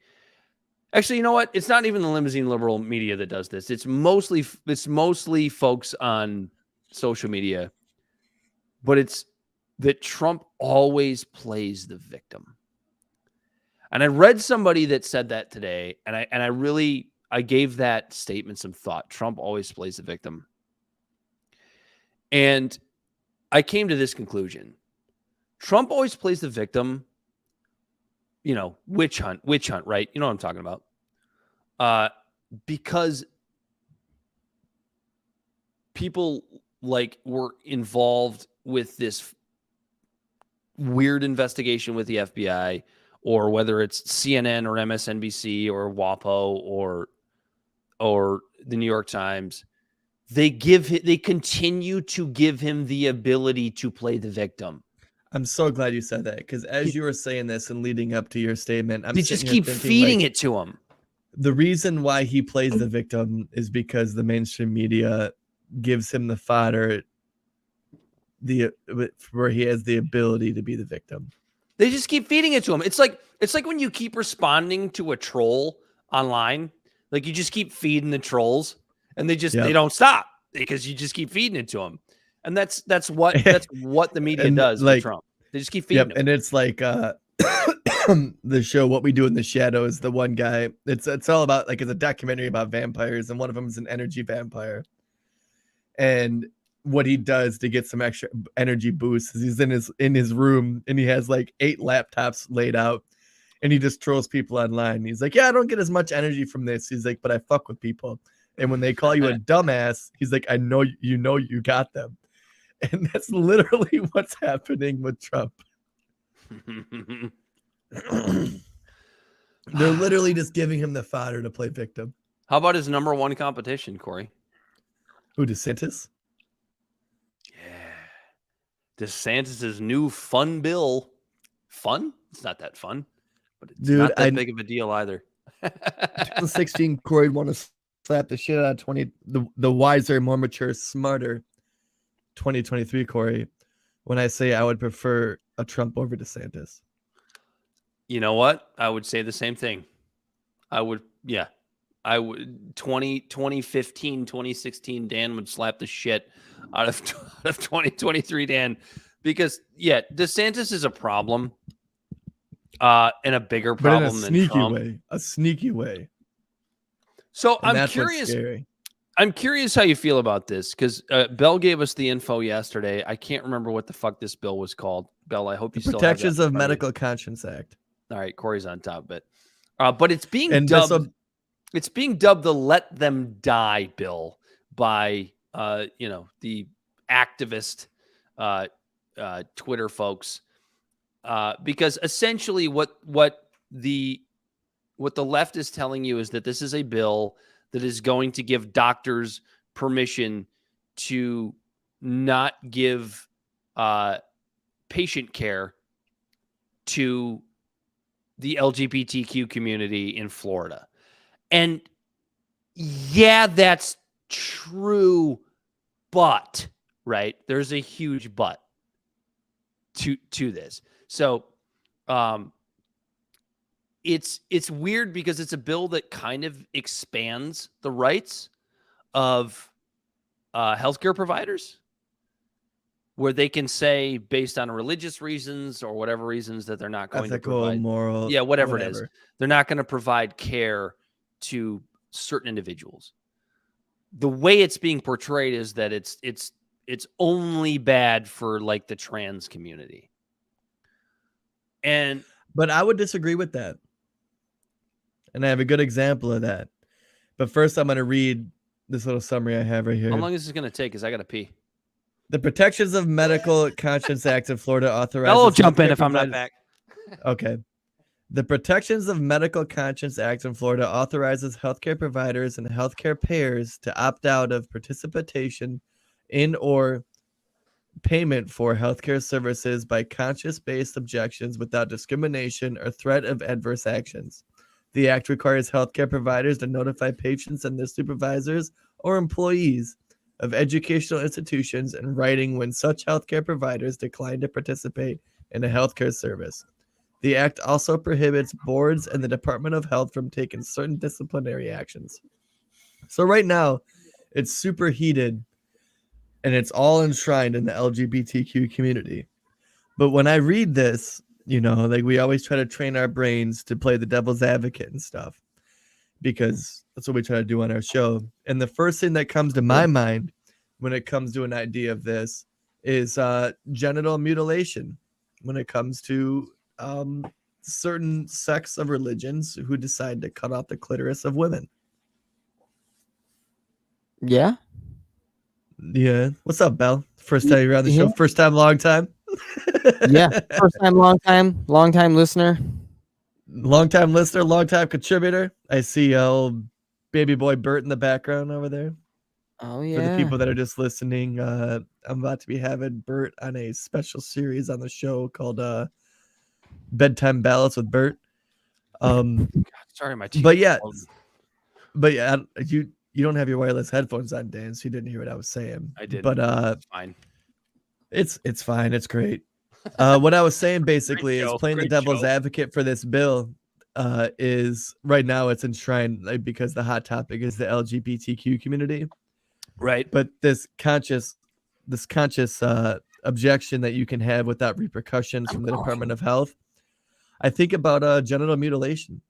Actually, you know what? It's not even the limousine liberal media that does this. It's mostly folks on social media, but it's that Trump always plays the victim. And I read somebody that said that today, and I gave that statement some thought. Trump always plays the victim. And I came to this conclusion. Trump always plays the victim, you know, witch hunt, right? You know what I'm talking about. Because people like were involved with this weird investigation with the FBI, or whether it's CNN or MSNBC or WAPO or the New York Times, they continue to give him the ability to play the victim. I'm so glad you said that, because as you were saying this and leading up to your statement, They just keep feeding it to him. The reason why he plays the victim is because the mainstream media gives him the fodder, where he has the ability to be the victim. They just keep feeding it to him. It's like when you keep responding to a troll online, like you just keep feeding the trolls, and they don't stop because you just keep feeding it to them. And that's what the media does with Trump. They just keep feeding him. And it's like the show What We Do in the Shadows, the one guy, it's all about, like, it's a documentary about vampires, and one of them is an energy vampire. And what he does to get some extra energy boost is he's in his room, and he has like 8 laptops laid out, and he just trolls people online. He's like, yeah, I don't get as much energy from this. He's like, but I fuck with people. And when they call you a dumbass, he's like, I know you got them. And that's literally what's happening with Trump. They're literally just giving him the fodder to play victim. How about his number one competition, Corey? Who, DeSantis? Yeah. DeSantis' new fun bill. Fun? It's not that fun. But it's Dude, not that big of a deal either. 2016, Corey want to slap the shit out of the wiser, more mature, smarter 2023 Corey when I say I would prefer a Trump over DeSantis. You know what? I would say the same thing. I would 2015, 2016 Dan would slap the shit out of 2023 Dan, because DeSantis is a problem and a bigger But in a problem than sneaky Trump. way. A sneaky way. So And I'm that's what's curious. scary. I'm curious how you feel about this, because Bell gave us the info yesterday. I can't remember what the fuck this bill was called. Bell, I hope The you still have Protections that in of front you. Medical Conscience Act. All right, Corey's on top of it. But it's being And dubbed. It's being dubbed the "Let Them Die" bill by the activist Twitter folks, because essentially what the left is telling you is that this is a bill that is going to give doctors permission to not give patient care to the LGBTQ community in Florida. And yeah, that's true, but right, there's a huge but to this. So it's weird because it's a bill that kind of expands the rights of healthcare providers, where they can say, based on religious reasons or whatever reasons, that they're not going to provide, moral, whatever it is, they're not going to provide care to certain individuals. The way it's being portrayed is that it's only bad for like the trans community. But I would disagree with that. And I have a good example of that. But first I'm going to read this little summary I have right here. How long is this going to take? Because I got to pee. The Protections of Medical Conscience Act of Florida authorizes... I'll jump in if I'm not back. Okay. The Protections of Medical Conscience Act in Florida authorizes healthcare providers and healthcare payers to opt out of participation in or payment for healthcare services by conscience-based objections without discrimination or threat of adverse actions. The act requires healthcare providers to notify patients and their supervisors or employees of educational institutions in writing when such healthcare providers decline to participate in a healthcare service. The act also prohibits boards and the Department of Health from taking certain disciplinary actions. So right now, it's super heated, and it's all enshrined in the LGBTQ community. But when I read this, like we always try to train our brains to play the devil's advocate and stuff, because that's what we try to do on our show. And the first thing that comes to my mind when it comes to an idea of this is genital mutilation. When it comes to certain sects of religions who decide to cut off the clitoris of women. Yeah. Yeah. What's up, Belle? First time you're on the show? First time, long time? Yeah. First time, long time listener. Long time listener, long time contributor. I see old baby boy Bert in the background over there. Oh, yeah. For the people that are just listening, I'm about to be having Bert on a special series on the show called Bedtime Ballads with Bert. God, sorry, my teeth. But yeah, you don't have your wireless headphones on, Dan, so you didn't hear what I was saying. I did, but it's fine. It's fine. It's great. What I was saying basically is playing the devil's advocate for this bill. Is right now it's enshrined because the hot topic is the LGBTQ community, right? But this conscious objection that you can have without repercussions from the Department of Health. I think about genital mutilation.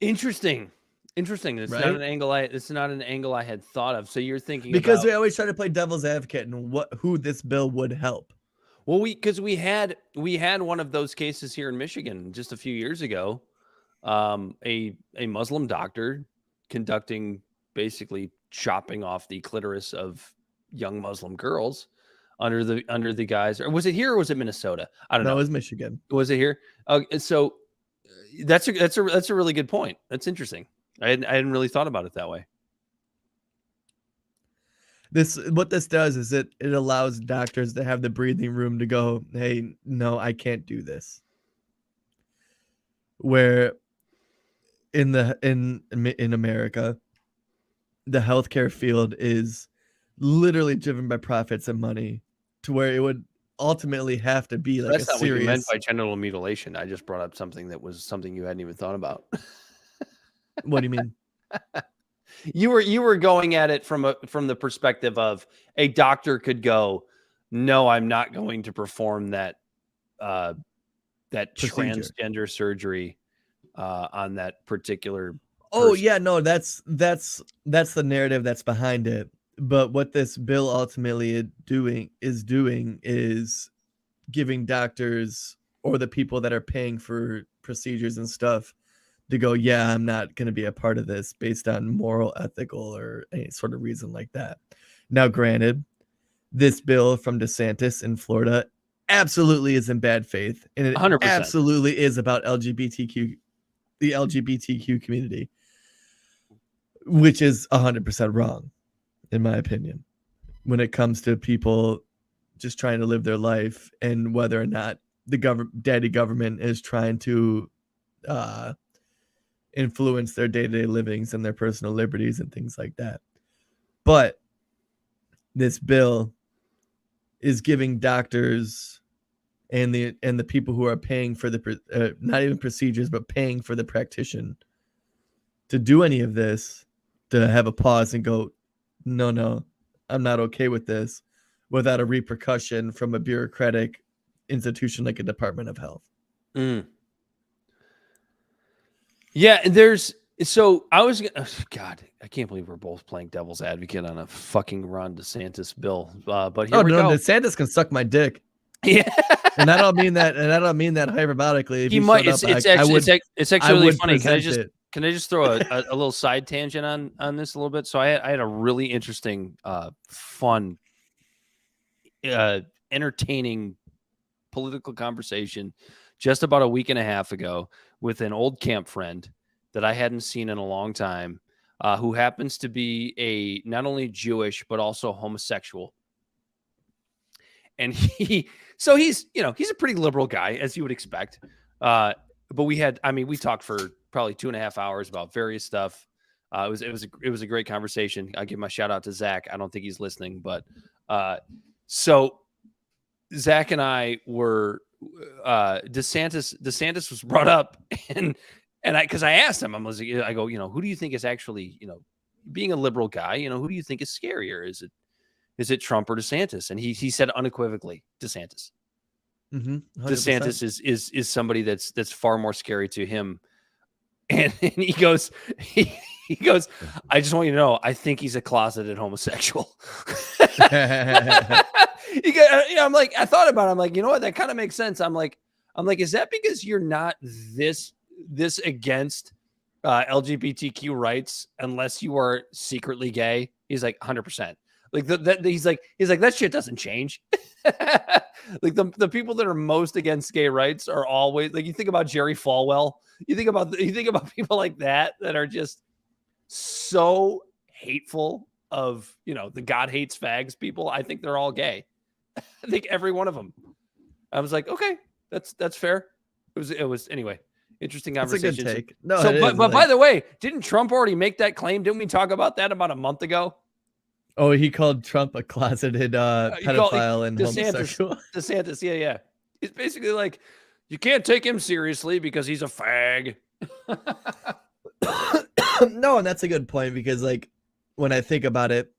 Interesting. It's right? not an angle I had thought of. So you're thinking because we always try to play devil's advocate and who this bill would help. Well, we had one of those cases here in Michigan just a few years ago. A Muslim doctor conducting, basically chopping off the clitoris of young Muslim girls under the guise, or was it here or was it Minnesota? I don't know. It was Michigan. Was it here? So that's a really good point. That's interesting. I hadn't really thought about it that way. What this does is it allows doctors to have the breathing room to go, hey, no, I can't do this. Where in America, the healthcare field is literally driven by profits and money, to where it would ultimately have to be like That's a not what you meant serious. by genital mutilation. I just brought up something that was something you hadn't even thought about. What do you mean? You were going at it from the perspective of a doctor could go, no, I'm not going to perform that Procedure. transgender surgery on that particular. Oh person. yeah, no, that's the narrative that's behind it. But what this bill ultimately is doing is giving doctors or the people that are paying for procedures and stuff to go, yeah, I'm not going to be a part of this based on moral, ethical, or any sort of reason like that. Now, granted, this bill from DeSantis in Florida absolutely is in bad faith, and it 100%. absolutely is about the LGBTQ community, which is 100% wrong, in my opinion, when it comes to people just trying to live their life and whether or not the daddy government is trying to influence their day-to-day livings and their personal liberties and things like that. But this bill is giving doctors and the people who are paying for the not even procedures but paying for the practitioner to do any of this to have a pause and go, no, I'm not okay with this, without a repercussion from a bureaucratic institution like a Department of Health. Yeah, God, I can't believe we're both playing devil's advocate on a fucking Ron DeSantis bill. But here we go. DeSantis can suck my dick. Yeah, and I don't mean that hyperbolically. If he might. It's actually really funny. Can I just throw a little side tangent on this a little bit? So I had a really interesting, fun, entertaining political conversation just about a week and a half ago with an old camp friend that I hadn't seen in a long time, who happens to be not only Jewish but also homosexual. And he's a pretty liberal guy, as you would expect. But we talked for probably 2.5 hours about various stuff. It was a great conversation. I'll give my shout out to Zach. I don't think he's listening, but so Zach and I were DeSantis was brought up, and because I asked him, I go, who do you think is actually, being a liberal guy, who do you think is scarier? Is it Trump or DeSantis? And he said unequivocally DeSantis. Mm-hmm, DeSantis is somebody that's far more scary to him. And he goes, I just want you to know, I think he's a closeted homosexual. I'm like, I thought about it. I'm like, you know what? That kind of makes sense. I'm like, is that because you're not this against LGBTQ rights unless you are secretly gay? He's like 100%. Like he's like that shit doesn't change. Like the people that are most against gay rights are always, like, you think about Jerry Falwell, you think about people like that are just so hateful of, the God hates fags people. I think they're all gay. I think every one of them. I was like, okay, that's fair. It was anyway. Interesting conversation. That's a good take. No, but by the way, didn't Trump already make that claim? Didn't we talk about that about a month ago? Oh, he called Trump a closeted pedophile and homosexual. DeSantis, yeah. He's basically like, you can't take him seriously because he's a fag. No, and that's a good point, because, like, when I think about it,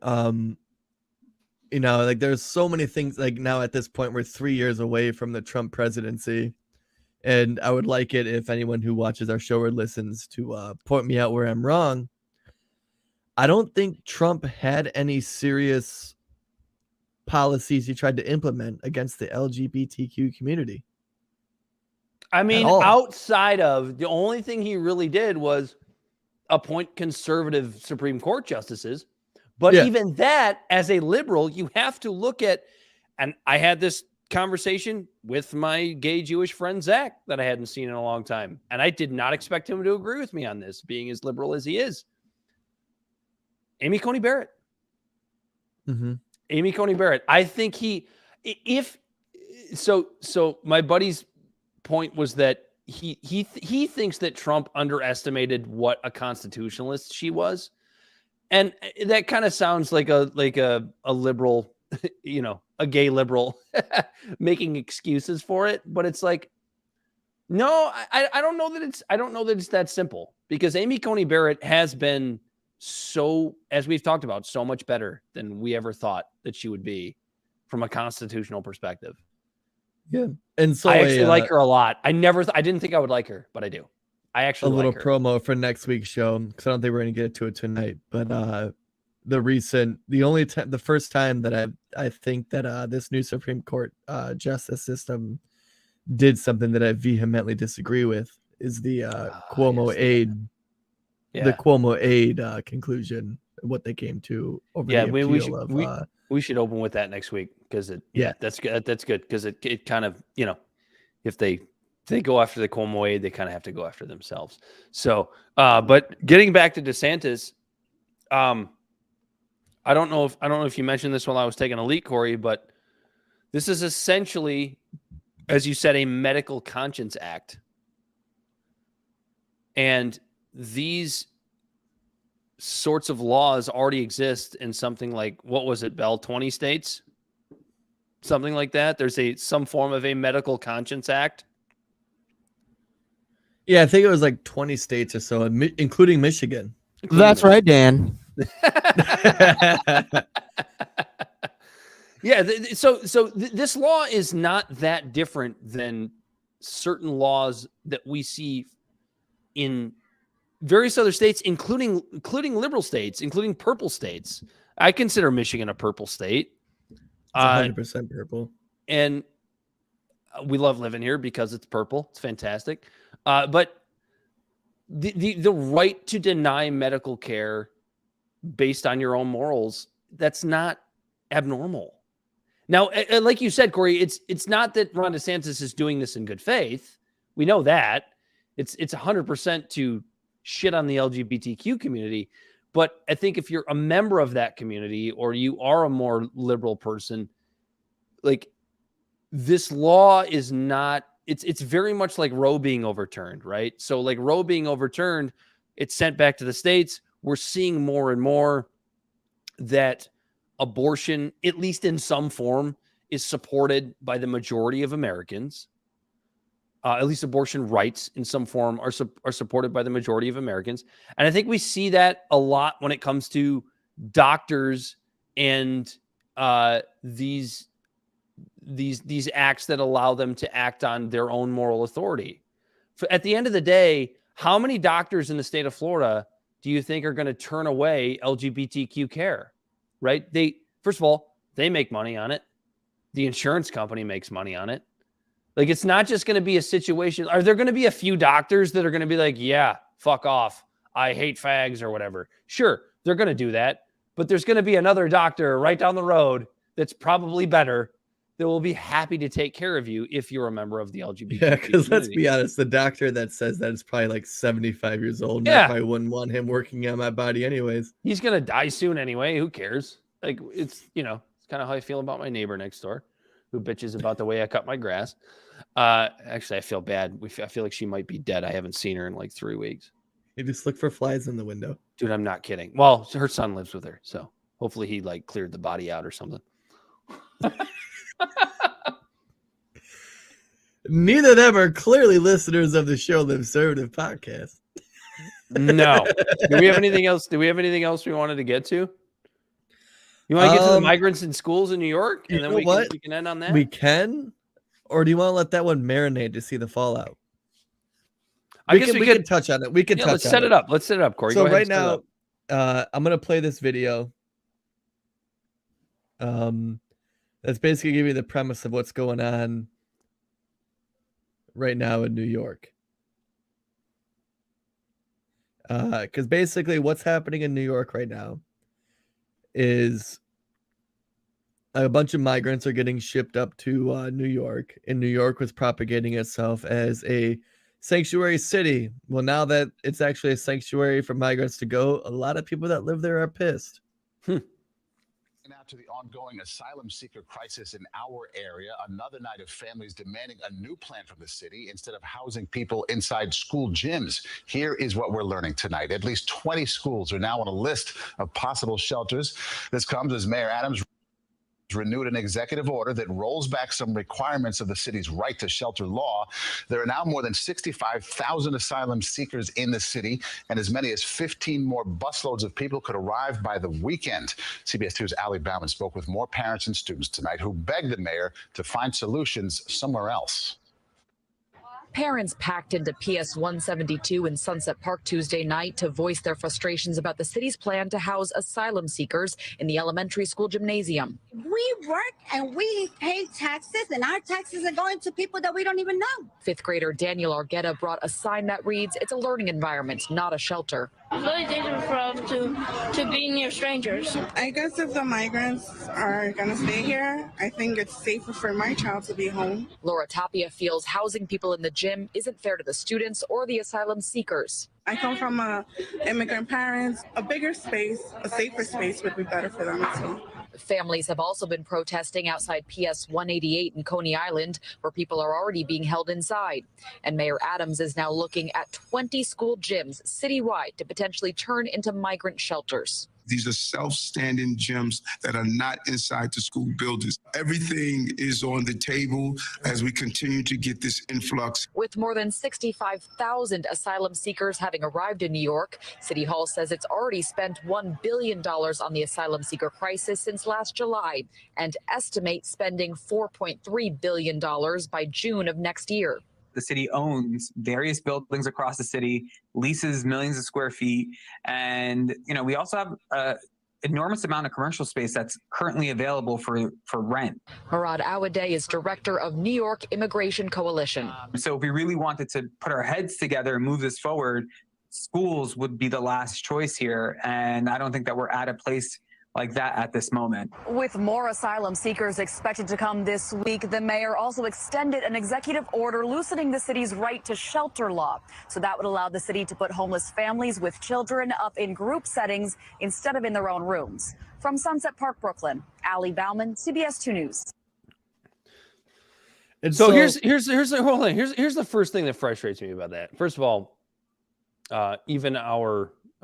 like, there's so many things, like, now at this point we're 3 years away from the Trump presidency, and I would like it if anyone who watches our show or listens to point me out where I'm wrong. I don't think Trump had any serious policies he tried to implement against the LGBTQ community. I mean, outside of, the only thing he really did was appoint conservative Supreme Court justices. But even that, as a liberal, you have to look at, and I had this conversation with my gay Jewish friend, Zach, that I hadn't seen in a long time. And I did not expect him to agree with me on this, being as liberal as he is. Amy Coney Barrett. Mm-hmm. Amy Coney Barrett. I think so my buddy's point was that he thinks that Trump underestimated what a constitutionalist she was. And that kind of sounds like a liberal, a gay liberal making excuses for it. But it's like, no, I don't know that it's that simple, because Amy Coney Barrett has been, so, as we've talked about, so much better than we ever thought that she would be from a constitutional perspective. Yeah. And so I actually like her a lot. I didn't think I would like her, but I do. I actually a little like her. promo for next week's show, because I don't think we're going to get to it tonight. But the first time that I think that this new Supreme Court justice system did something that I vehemently disagree with is the Cuomo aid. Yeah. The Cuomo aid conclusion, what they came to over the appeal we should open with that next week, because that's good. That's good, because it kind of, if they go after the Cuomo aid, they kind of have to go after themselves. So, but getting back to DeSantis, I don't know if you mentioned this while I was taking a leak, Corey, but this is essentially, as you said, a medical conscience act. And these sorts of laws already exist in something like, what was it, Bell, 20 states? Something like that. There's some form of a medical conscience act. Yeah, I think it was like 20 states or so, including Michigan. That's right, Dan. Yeah. So this law is not that different than certain laws that we see in various other states, including liberal states, including purple states. I consider Michigan a purple state. It's 100% purple. And we love living here because it's purple. It's fantastic. But the right to deny medical care based on your own morals, that's not abnormal. Now, like you said, Corey, it's not that Ron DeSantis is doing this in good faith. We know that. It's 100% to shit on the LGBTQ community. But I think if you're a member of that community, or you are a more liberal person, like, this law is not, it's very much like Roe being overturned, right? So like Roe being overturned, it's sent back to the states. We're seeing more and more that abortion, at least in some form, is supported by the majority of Americans. At least abortion rights in some form are supported by the majority of Americans. And I think we see that a lot when it comes to doctors and these acts that allow them to act on their own moral authority. At the end of the day, how many doctors in the state of Florida do you think are going to turn away LGBTQ care? Right? First of all, they make money on it. The insurance company makes money on it. Like, it's not just going to be a situation. Are there going to be a few doctors that are going to be like, yeah, fuck off, I hate fags or whatever? Sure, they're going to do that. But there's going to be another doctor right down the road that's probably better, that will be happy to take care of you if you're a member of the LGBT. Yeah, because let's be honest, the doctor that says that is probably like 75 years old. And Yeah. I probably wouldn't want him working on my body anyways. He's going to die soon anyway. Who cares? Like, it's kind of how I feel about my neighbor next door, who bitches about the way I cut my grass. Actually, I feel bad. I feel like she might be dead. I haven't seen her in like 3 weeks. You just look for flies in the window. Dude, I'm not kidding. Well, her son lives with her, so hopefully he like cleared the body out or something. Neither of them are clearly listeners of the show, the Libservative podcast. No. Do we have anything else? We wanted to get to? You want to get to the migrants in schools in New York, and then we can end on that? We can, or do you want to let that one marinate to see the fallout? I guess we could touch on it. We could touch on it. Let's set it up. Let's set it up, Corey. So right now, I'm going to play this video. That's basically giving you the premise of what's going on right now in New York. Because basically what's happening in New York right now is a bunch of migrants are getting shipped up to New York, and New York was propagating itself as a sanctuary city. Well, now that it's actually a sanctuary for migrants to go, a lot of people that live there are pissed. Now to the ongoing asylum seeker crisis in our area, another night of families demanding a new plan from the city instead of housing people inside school gyms. Here is what we're learning tonight. At least 20 schools are now on a list of possible shelters. This comes as Mayor Adams renewed an executive order that rolls back some requirements of the city's right to shelter law. There are now more than 65,000 asylum seekers in the city, and as many as 15 more busloads of people could arrive by the weekend. CBS 2's Ali Bauman spoke with more parents and students tonight who begged the mayor to find solutions somewhere else. Parents packed into PS 172 in Sunset Park Tuesday night to voice their frustrations about the city's plan to house asylum seekers in the elementary school gymnasium. We work and we pay taxes, and our taxes are going to people that we don't even know. Fifth grader Daniel Argueta brought a sign that reads, "It's a learning environment, not a shelter." It's really dangerous for us to be near strangers. I guess if the migrants are going to stay here, I think it's safer for my child to be home. Laura Tapia feels housing people in the gym isn't fair to the students or the asylum seekers. I come from immigrant parents. A bigger space, a safer space would be better for them too. Families have also been protesting outside PS 188 in Coney Island, where people are already being held inside. And Mayor Adams is now looking at 20 school gyms citywide to potentially turn into migrant shelters. These are self-standing gyms that are not inside the school buildings. Everything is on the table as we continue to get this influx. With more than 65,000 asylum seekers having arrived in New York, City Hall says it's already spent $1 billion on the asylum seeker crisis since last July and estimates spending $4.3 billion by June of next year. The city owns various buildings across the city, leases millions of square feet. And, we also have an enormous amount of commercial space that's currently available for rent. Murad Awadeh is director of New York Immigration Coalition. So if we really wanted to put our heads together and move this forward, schools would be the last choice here. And I don't think that we're at a place like that at this moment. With more asylum seekers expected to come this week, the mayor also extended an executive order loosening the city's right to shelter law. So that would allow the city to put homeless families with children up in group settings instead of in their own rooms. From Sunset Park, Brooklyn, Ali Bauman, CBS 2 News. And so here's the whole thing. Here's the first thing that frustrates me about that. First of all,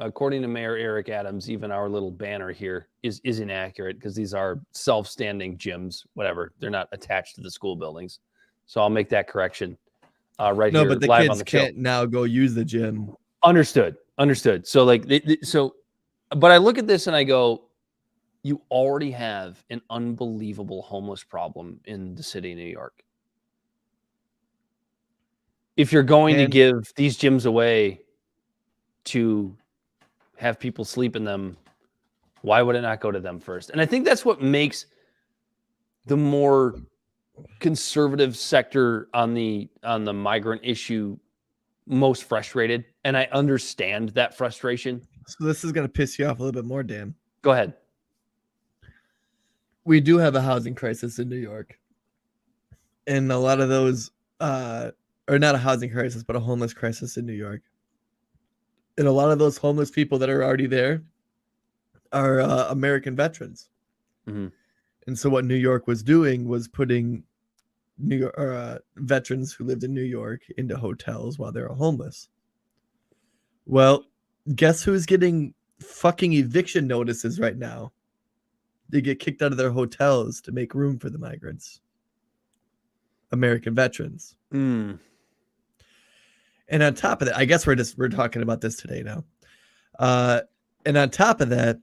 according to Mayor Eric Adams, even our little banner here is inaccurate because these are self-standing gyms, whatever. They're not attached to the school buildings. So I'll make that correction right here. No, but the live kids on the can't now go use the gym. Understood. So but I look at this and I go, you already have an unbelievable homeless problem in the city of New York. If you're going to give these gyms away to have people sleep in them, why would it not go to them first? And I think that's what makes the more conservative sector on the migrant issue most frustrated. And I understand that frustration. So this is going to piss you off a little bit more, Dan. Go ahead. We do have a housing crisis in New York. And a lot of those, or not a housing crisis, but a homeless crisis in New York. And a lot of those homeless people that are already there are American veterans. Mm-hmm. And so what New York was doing was putting veterans who lived in New York into hotels while they were homeless. Well, guess who's getting fucking eviction notices right now? They get kicked out of their hotels to make room for the migrants. American veterans. Mm. And on top of that, I guess we're talking about this today now. And on top of that,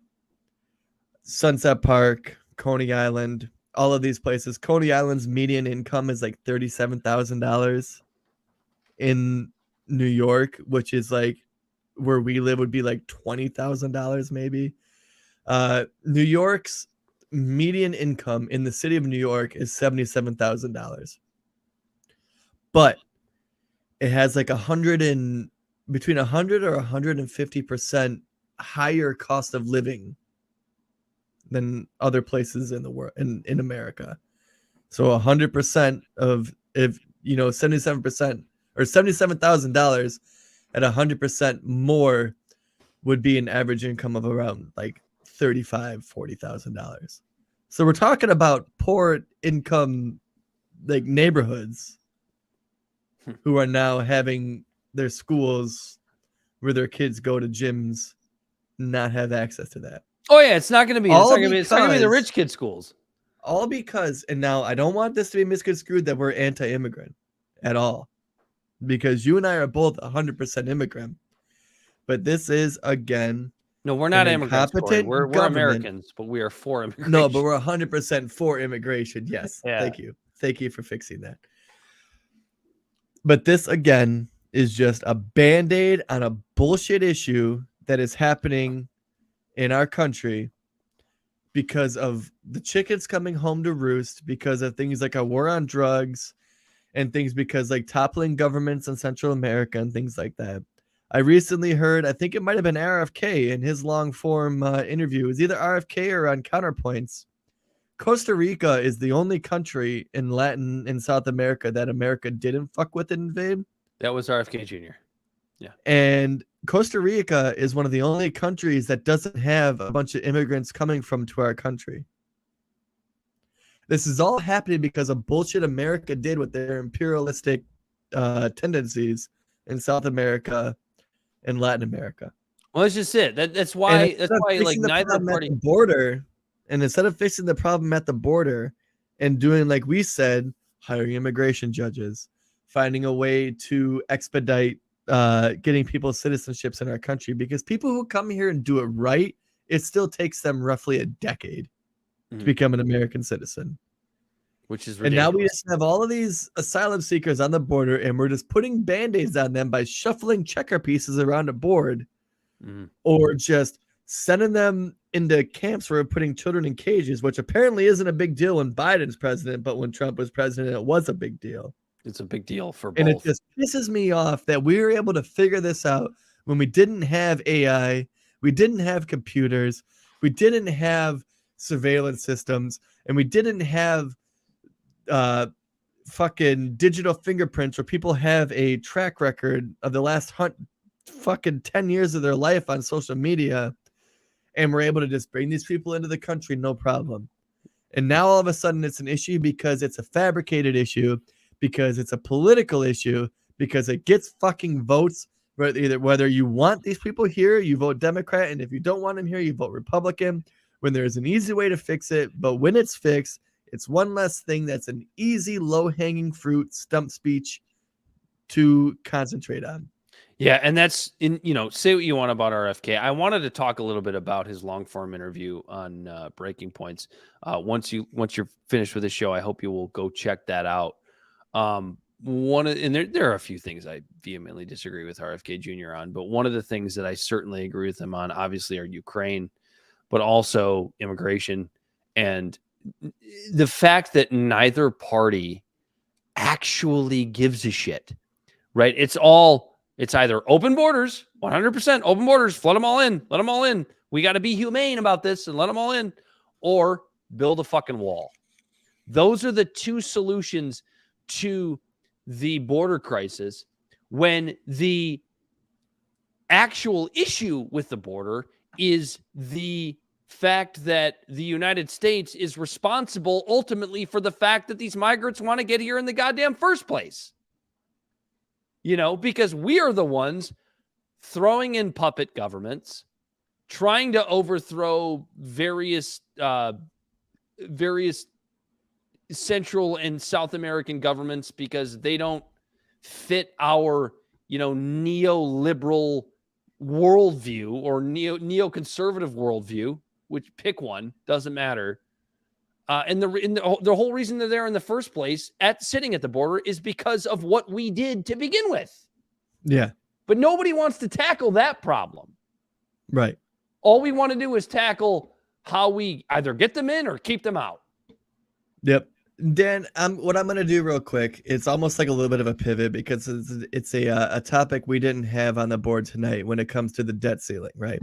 Sunset Park, Coney Island, all of these places. Coney Island's median income is like $37,000 in New York, which is like where we live would be like $20,000 maybe. New York's median income in the city of New York is $77,000. But it has like between 100 or 150% higher cost of living than other places in the world, in America. So 100% of, if 77% or $77,000 at 100% more would be an average income of around like $35,000, $40,000. So we're talking about poor income like neighborhoods who are now having their schools where their kids go to gyms not have access to that. Oh yeah, it's not going to be. It's not going to be the because- rich kid schools. All because, and now I don't want this to be misconstrued that we're anti-immigrant at all, because you and I are both 100% immigrant. But this is, again, No, we're not an immigrants. Corey. incompetent We're government. Americans, but we are for immigration. No, but we're 100% for immigration. Yes. Yeah. Thank you. Thank you for fixing that. But this, again, is just a Band-Aid on a bullshit issue that is happening in our country because of the chickens coming home to roost, because of things like a war on drugs and things because like toppling governments in Central America and things like that. I recently heard, I think it might have been RFK in his long form interview. It was either RFK or on Counterpoints. Costa Rica is the only country in Latin and South America that America didn't fuck with and invade. That was RFK Jr. Yeah. And Costa Rica is one of the only countries that doesn't have a bunch of immigrants coming from to our country. This is all happening because of bullshit America did with their imperialistic tendencies in South America and Latin America. Well, that's just it. That's why. That's why like neither party border. And instead of fixing the problem at the border and doing like we said, hiring immigration judges, finding a way to expedite getting people citizenships in our country, because people who come here and do it right, it still takes them roughly a decade to become an American citizen. Which is ridiculous. And now we just have all of these asylum seekers on the border, and we're just putting Band-Aids on them by shuffling checker pieces around a board, or just sending them into camps where we're putting children in cages, which apparently isn't a big deal when Biden's president, but when Trump was president, it was a big deal. It's a big deal for both. And it just pisses me off that we were able to figure this out when we didn't have AI, we didn't have computers, we didn't have surveillance systems, and we didn't have fucking digital fingerprints where people have a track record of the last fucking 10 years of their life on social media, and we're able to just bring these people into the country no problem. And now all of a sudden it's an issue because it's a fabricated issue, because it's a political issue, because it gets fucking votes. Whether you want these people here, you vote Democrat, and if you don't want them here, you vote Republican. When there's an easy way to fix it, but when it's fixed, it's one less thing that's an easy, low-hanging fruit stump speech to concentrate on. Yeah, and that's say what you want about RFK. I wanted to talk a little bit about his long-form interview on Breaking Points. Once you're finished with the show, I hope you will go check that out. There are a few things I vehemently disagree with RFK Jr. on, but one of the things that I certainly agree with him on, obviously, are Ukraine, but also immigration and the fact that neither party actually gives a shit. Right? It's either open borders, 100% open borders, let them all in. We got to be humane about this and let them all in, or build a fucking wall. Those are the two solutions to the border crisis, when the actual issue with the border is the fact that the United States is responsible ultimately for the fact that these migrants want to get here in the goddamn first place. Because we are the ones throwing in puppet governments, trying to overthrow various Central and South American governments because they don't fit our, neoliberal worldview or neoconservative worldview, which pick one, doesn't matter. And the whole reason they're there in the first place sitting at the border is because of what we did to begin with. Yeah. But nobody wants to tackle that problem. Right. All we want to do is tackle how we either get them in or keep them out. Yep. Dan, what I'm going to do real quick, it's almost like a little bit of a pivot because it's a topic we didn't have on the board tonight when it comes to the debt ceiling, right?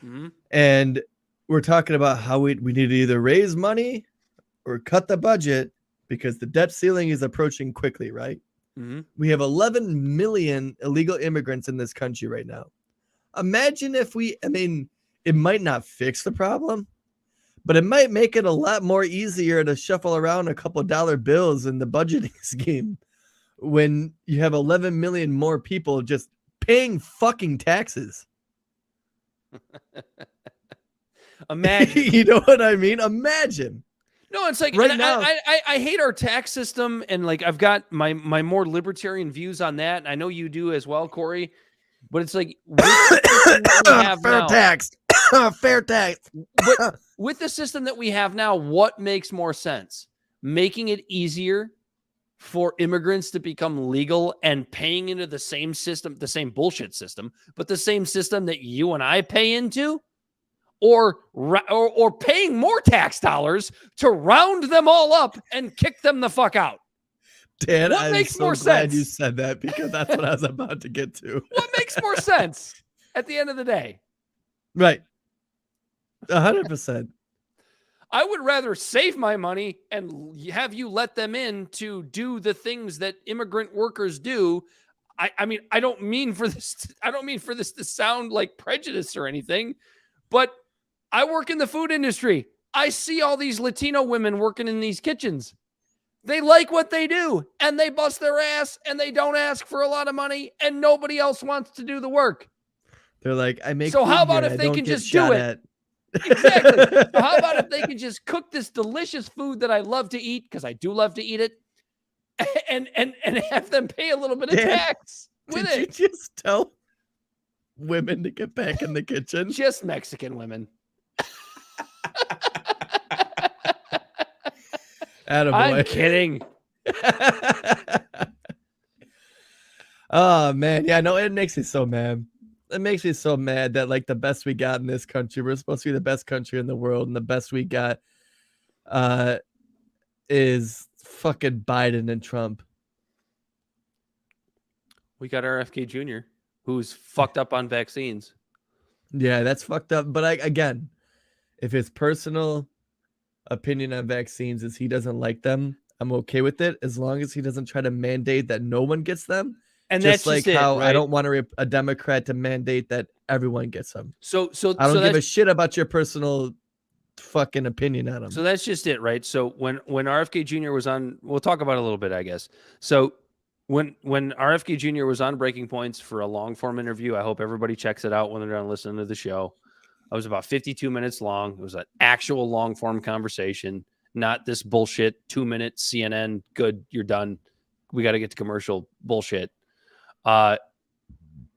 Mm-hmm. And we're talking about how we need to either raise money or cut the budget because the debt ceiling is approaching quickly, right? Mm-hmm. We have 11 million illegal immigrants in this country right now. Imagine if it might not fix the problem, but it might make it a lot more easier to shuffle around a couple dollar bills in the budgeting scheme when you have 11 million more people just paying fucking taxes. Imagine. You know what I mean? Imagine. No, it's like right now. I hate our tax system, and like I've got my more libertarian views on that, and I know you do as well, Corey. But it's like fair tax. Fair tax. But with the system that we have now, what makes more sense? Making it easier for immigrants to become legal and paying into the same system, the same bullshit system, but the same system that you and I pay into, or paying more tax dollars to round them all up and kick them the fuck out. Dan, what makes more sense? You said that because that's what I was about to get to. What makes more sense at the end of the day? Right. 100%. I would rather save my money and have you let them in to do the things that immigrant workers do. I mean, I don't mean for this to sound like prejudice or anything, but I work in the food industry. I see all these Latino women working in these kitchens. They like what they do, and they bust their ass, and they don't ask for a lot of money, and nobody else wants to do the work. They're like, I make. So how about if they can just do it? Exactly. So how about if they can just cook this delicious food that I love to eat, because I do love to eat it, and have them pay a little bit of tax with it? Did you just tell women to get back in the kitchen? Just Mexican women. Attaboy. I'm kidding. Oh man, yeah, no, it makes me so mad. It makes me so mad that like the best we got in this country, we're supposed to be the best country in the world, and the best we got is fucking Biden and Trump. We got RFK Jr., who's fucked up on vaccines. Yeah, that's fucked up. But again, if his personal opinion on vaccines is he doesn't like them, I'm okay with it as long as he doesn't try to mandate that no one gets them. And just that's like just how it, right? I don't want a Democrat to mandate that everyone gets them. So I don't give a shit about your personal fucking opinion on them. So that's just it, right? So when RFK Jr. was on, we'll talk about it a little bit, I guess. So when RFK Jr. was on Breaking Points for a long form interview, I hope everybody checks it out when they're done listening to the show. It was about 52 minutes long. It was an actual long form conversation, not this bullshit 2-minute CNN. Good, you're done. We got to get to commercial bullshit. One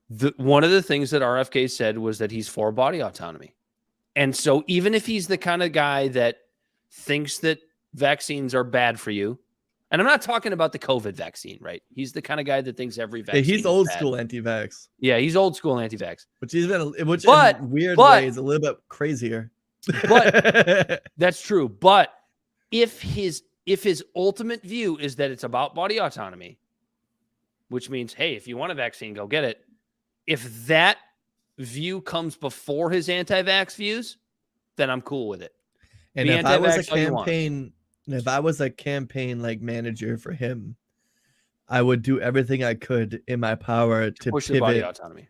of the things that RFK said was that he's for body autonomy. And so even if he's the kind of guy that thinks that vaccines are bad for you, and I'm not talking about the COVID vaccine, right? He's the kind of guy that thinks every vaccine he's old is bad. school anti-vax. Yeah, he's old school anti-vax. Which in weird ways a little bit crazier. But that's true. But if his ultimate view is that it's about body autonomy, which means, hey, if you want a vaccine, go get it. If that view comes before his anti-vax views, then I'm cool with it. And if I was a campaign like manager for him, I would do everything I could in my power to push pivot the body autonomy.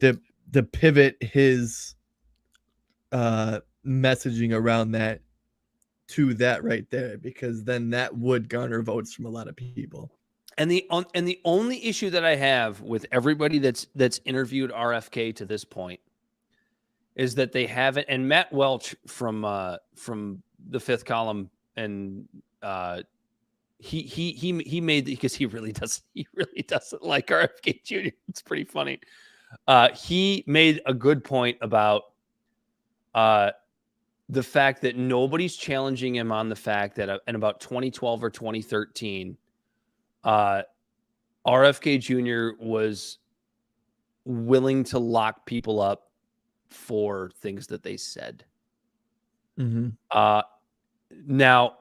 To pivot his messaging around that to that right there, because then that would garner votes from a lot of people. And the only issue that I have with everybody that's interviewed RFK to this point is that they haven't. And Matt Welch from the Fifth Column, and he made, because he really doesn't like RFK Jr. It's pretty funny. He made a good point about the fact that nobody's challenging him on the fact that in about 2012 or 2013. RFK Jr. was willing to lock people up for things that they said. Mm-hmm. Now,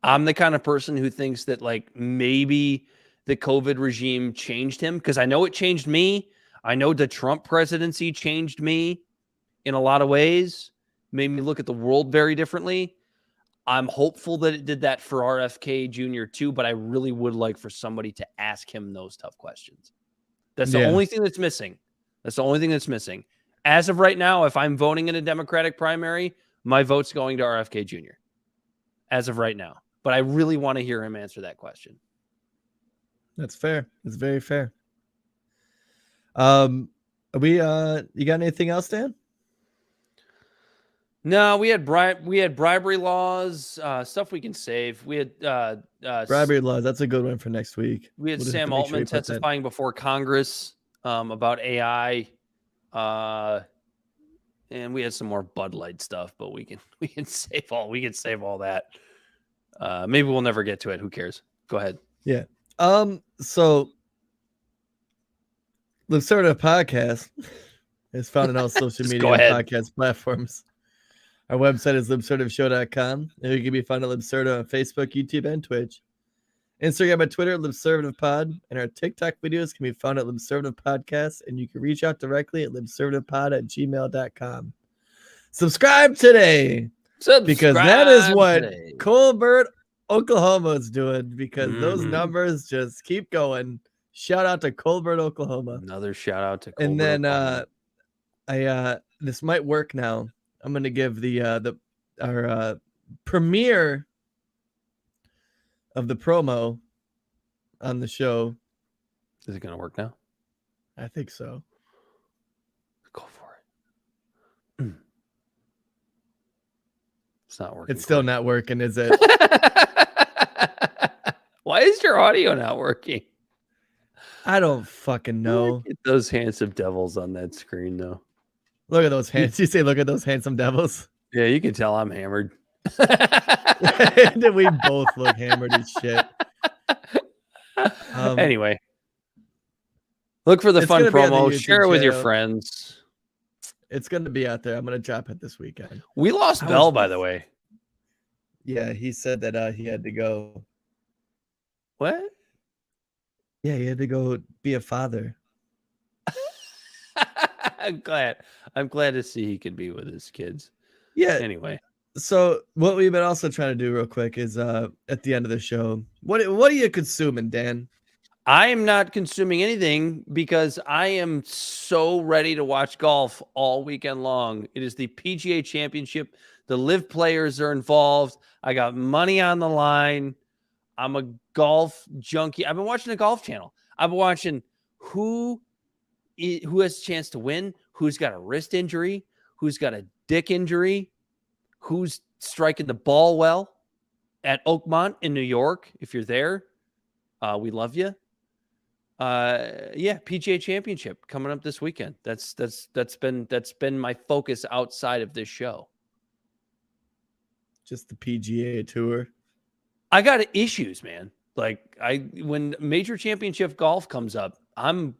I'm the kind of person who thinks that like maybe the COVID regime changed him, because I know it changed me. I know the Trump presidency changed me in a lot of ways, made me look at the world very differently. I'm hopeful that it did that for RFK Jr. too, but I really would like for somebody to ask him those tough questions. That's the only thing that's missing. That's the only thing that's missing. As of right now, if I'm voting in a Democratic primary, my vote's going to RFK Jr. as of right now. But I really want to hear him answer that question. That's fair. It's very fair. You got anything else, Dan? No, we had bribery laws, stuff we can save. We had bribery laws. That's a good one for next week. We had Sam Altman testifying before Congress about AI, and we had some more Bud Light stuff. But we can save all that. Maybe we'll never get to it. Who cares? Go ahead. Yeah. So Libservative podcast is found on all social media and podcast platforms. Our website is libservativeshow.com, and we can be found at Libservative on Facebook, YouTube, and Twitch. Instagram and Twitter, LibservativePod, and our TikTok videos can be found at Libservative Podcast, and you can reach out directly at libservativepod@gmail.com. Subscribe today, because that is what Colbert, Oklahoma is doing, because those numbers just keep going. Shout out to Colbert, Oklahoma. Another shout out to Colbert, and then Oklahoma. This might work now. I'm going to give our premiere of the promo on the show. Is it going to work now? I think so. Go for it. It's not working. It's still not working, is it? Why is your audio not working? I don't fucking know. Look at those handsome devils on that screen, though. Look at those hands. You say, look at those handsome devils. Yeah, you can tell I'm hammered. We both look hammered as shit. Anyway, look for the fun promo. Share it with your friends. It's going to be out there. I'm going to drop it this weekend. We lost Bell, by the way. Yeah, he said that he had to go. What? Yeah, he had to go be a father. I'm glad to see he can be with his kids. Yeah. Anyway. So what we've been also trying to do real quick is at the end of the show, what are you consuming, Dan? I am not consuming anything because I am so ready to watch golf all weekend long. It is the PGA Championship. The live players are involved. I got money on the line. I'm a golf junkie. I've been watching the Golf Channel. I've been watching who has a chance to win, who's got a wrist injury, who's got a dick injury, who's striking the ball well at Oakmont in New York. If you're there, we love you. PGA Championship coming up this weekend. That's been my focus outside of this show. Just the PGA Tour. I got issues, man. Like when major championship golf comes up, I'm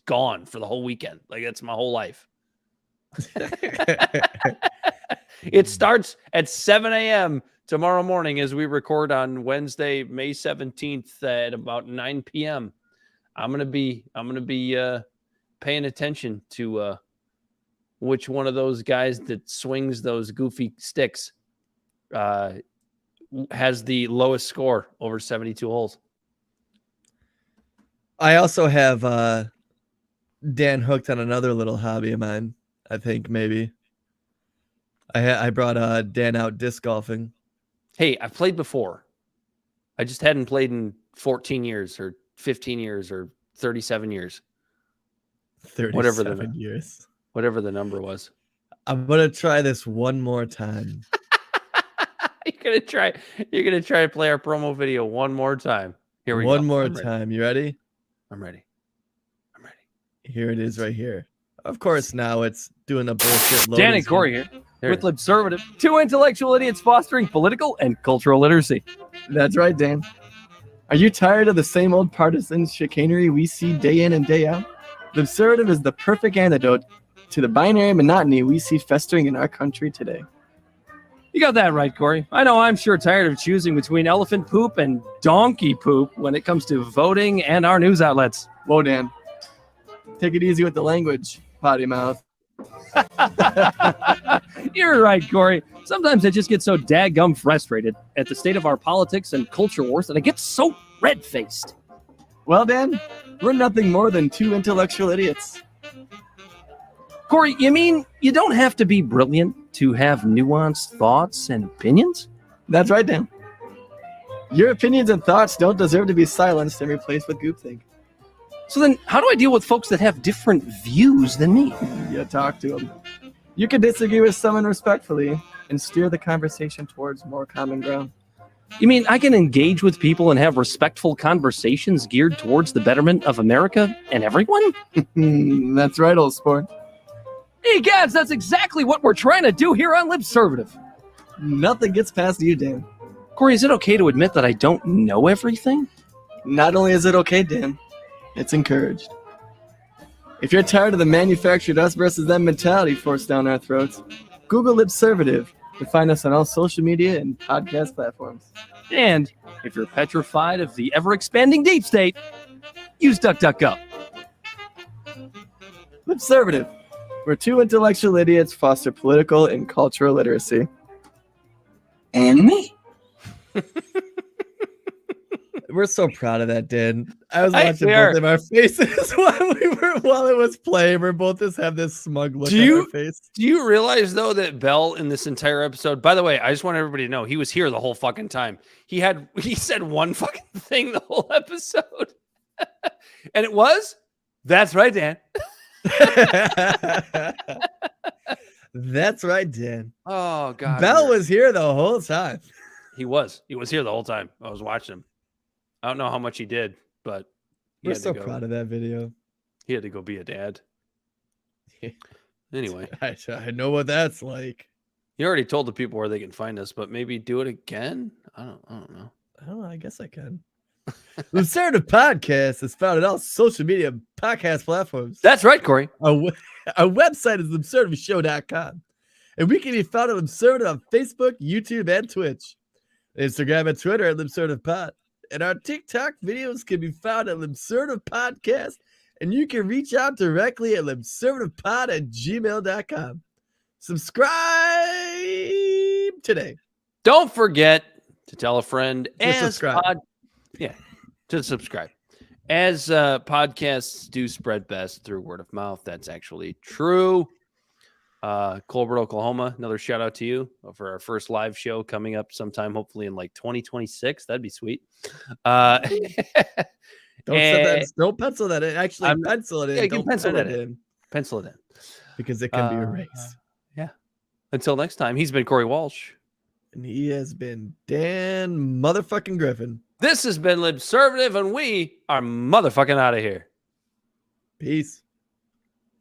gone for the whole weekend. Like that's my whole life. It starts at 7 a.m. tomorrow morning as we record on Wednesday, May 17th at about 9 p.m. I'm gonna be paying attention to which one of those guys that swings those goofy sticks has the lowest score over 72 holes. I also have Dan hooked on another little hobby of mine. I think maybe I brought Dan out disc golfing. Hey, I've played before. I just hadn't played in 14 years or 15 years or 37 years. 37 years. Whatever the number was. I'm going to try this one more time. You're going to try to play our promo video one more time. Here we go. One more time. You ready? I'm ready. Here it is right here. Of course, now it's doing a bullshit load. Dan and Corey here with Libservative. Two intellectual idiots fostering political and cultural literacy. That's right, Dan. Are you tired of the same old partisan chicanery we see day in and day out? Libservative is the perfect antidote to the binary monotony we see festering in our country today. You got that right, Corey. I know I'm sure tired of choosing between elephant poop and donkey poop when it comes to voting and our news outlets. Whoa, Dan. Take it easy with the language, potty mouth. You're right, Corey. Sometimes I just get so daggum frustrated at the state of our politics and culture wars that I get so red-faced. Well, Dan, we're nothing more than two intellectual idiots. Corey, you mean you don't have to be brilliant to have nuanced thoughts and opinions? That's right, Dan. Your opinions and thoughts don't deserve to be silenced and replaced with groupthink. So then, how do I deal with folks that have different views than me? You talk to them. You can disagree with someone respectfully and steer the conversation towards more common ground. You mean I can engage with people and have respectful conversations geared towards the betterment of America and everyone? That's right, old sport. Hey, guys, that's exactly what we're trying to do here on Libservative. Nothing gets past you, Dan. Corey, is it okay to admit that I don't know everything? Not only is it okay, Dan, it's encouraged. If you're tired of the manufactured us versus them mentality forced down our throats, Google Libservative to find us on all social media and podcast platforms. And if you're petrified of the ever-expanding deep state, use DuckDuckGo. Libservative, where two intellectual idiots foster political and cultural literacy. And me. We're so proud of that, Dan. I was watching both of our faces while it was playing. We're both just have this smug look on our face. Do you realize though that Bell in this entire episode? By the way, I just want everybody to know he was here the whole fucking time. He said one fucking thing the whole episode, and it was, "That's right, Dan." That's right, Dan. Oh God, Bell was here the whole time. He was here the whole time. I was watching him. I don't know how much he did, but we're so proud of that video. He had to go be a dad. Anyway, I know what that's like. You already told the people where they can find us, but maybe do it again. I don't know. Oh, I guess I can. Libservative Podcast is found on all social media podcast platforms. That's right, Corey. Our website is libservativeshow.com. And we can be found on Libservative on Facebook, YouTube, and Twitch. Instagram and Twitter at LibservativePod. And our TikTok videos can be found at Libservative Podcast. And you can reach out directly at libservativepod@gmail.com. Subscribe today. Don't forget to tell a friend to subscribe. To subscribe. As podcasts do spread best through word of mouth, that's actually true. Colbert, Oklahoma, another shout out to you for our first live show coming up sometime, hopefully in like 2026. That'd be sweet. Don't pencil that in. Actually, pencil it in. Yeah, you can Don't pencil pen it in. Pencil it in. Because it can be erased. Yeah. Until next time, he's been Corey Walsh. And he has been Dan motherfucking Griffin. This has been Libservative, and we are motherfucking out of here. Peace.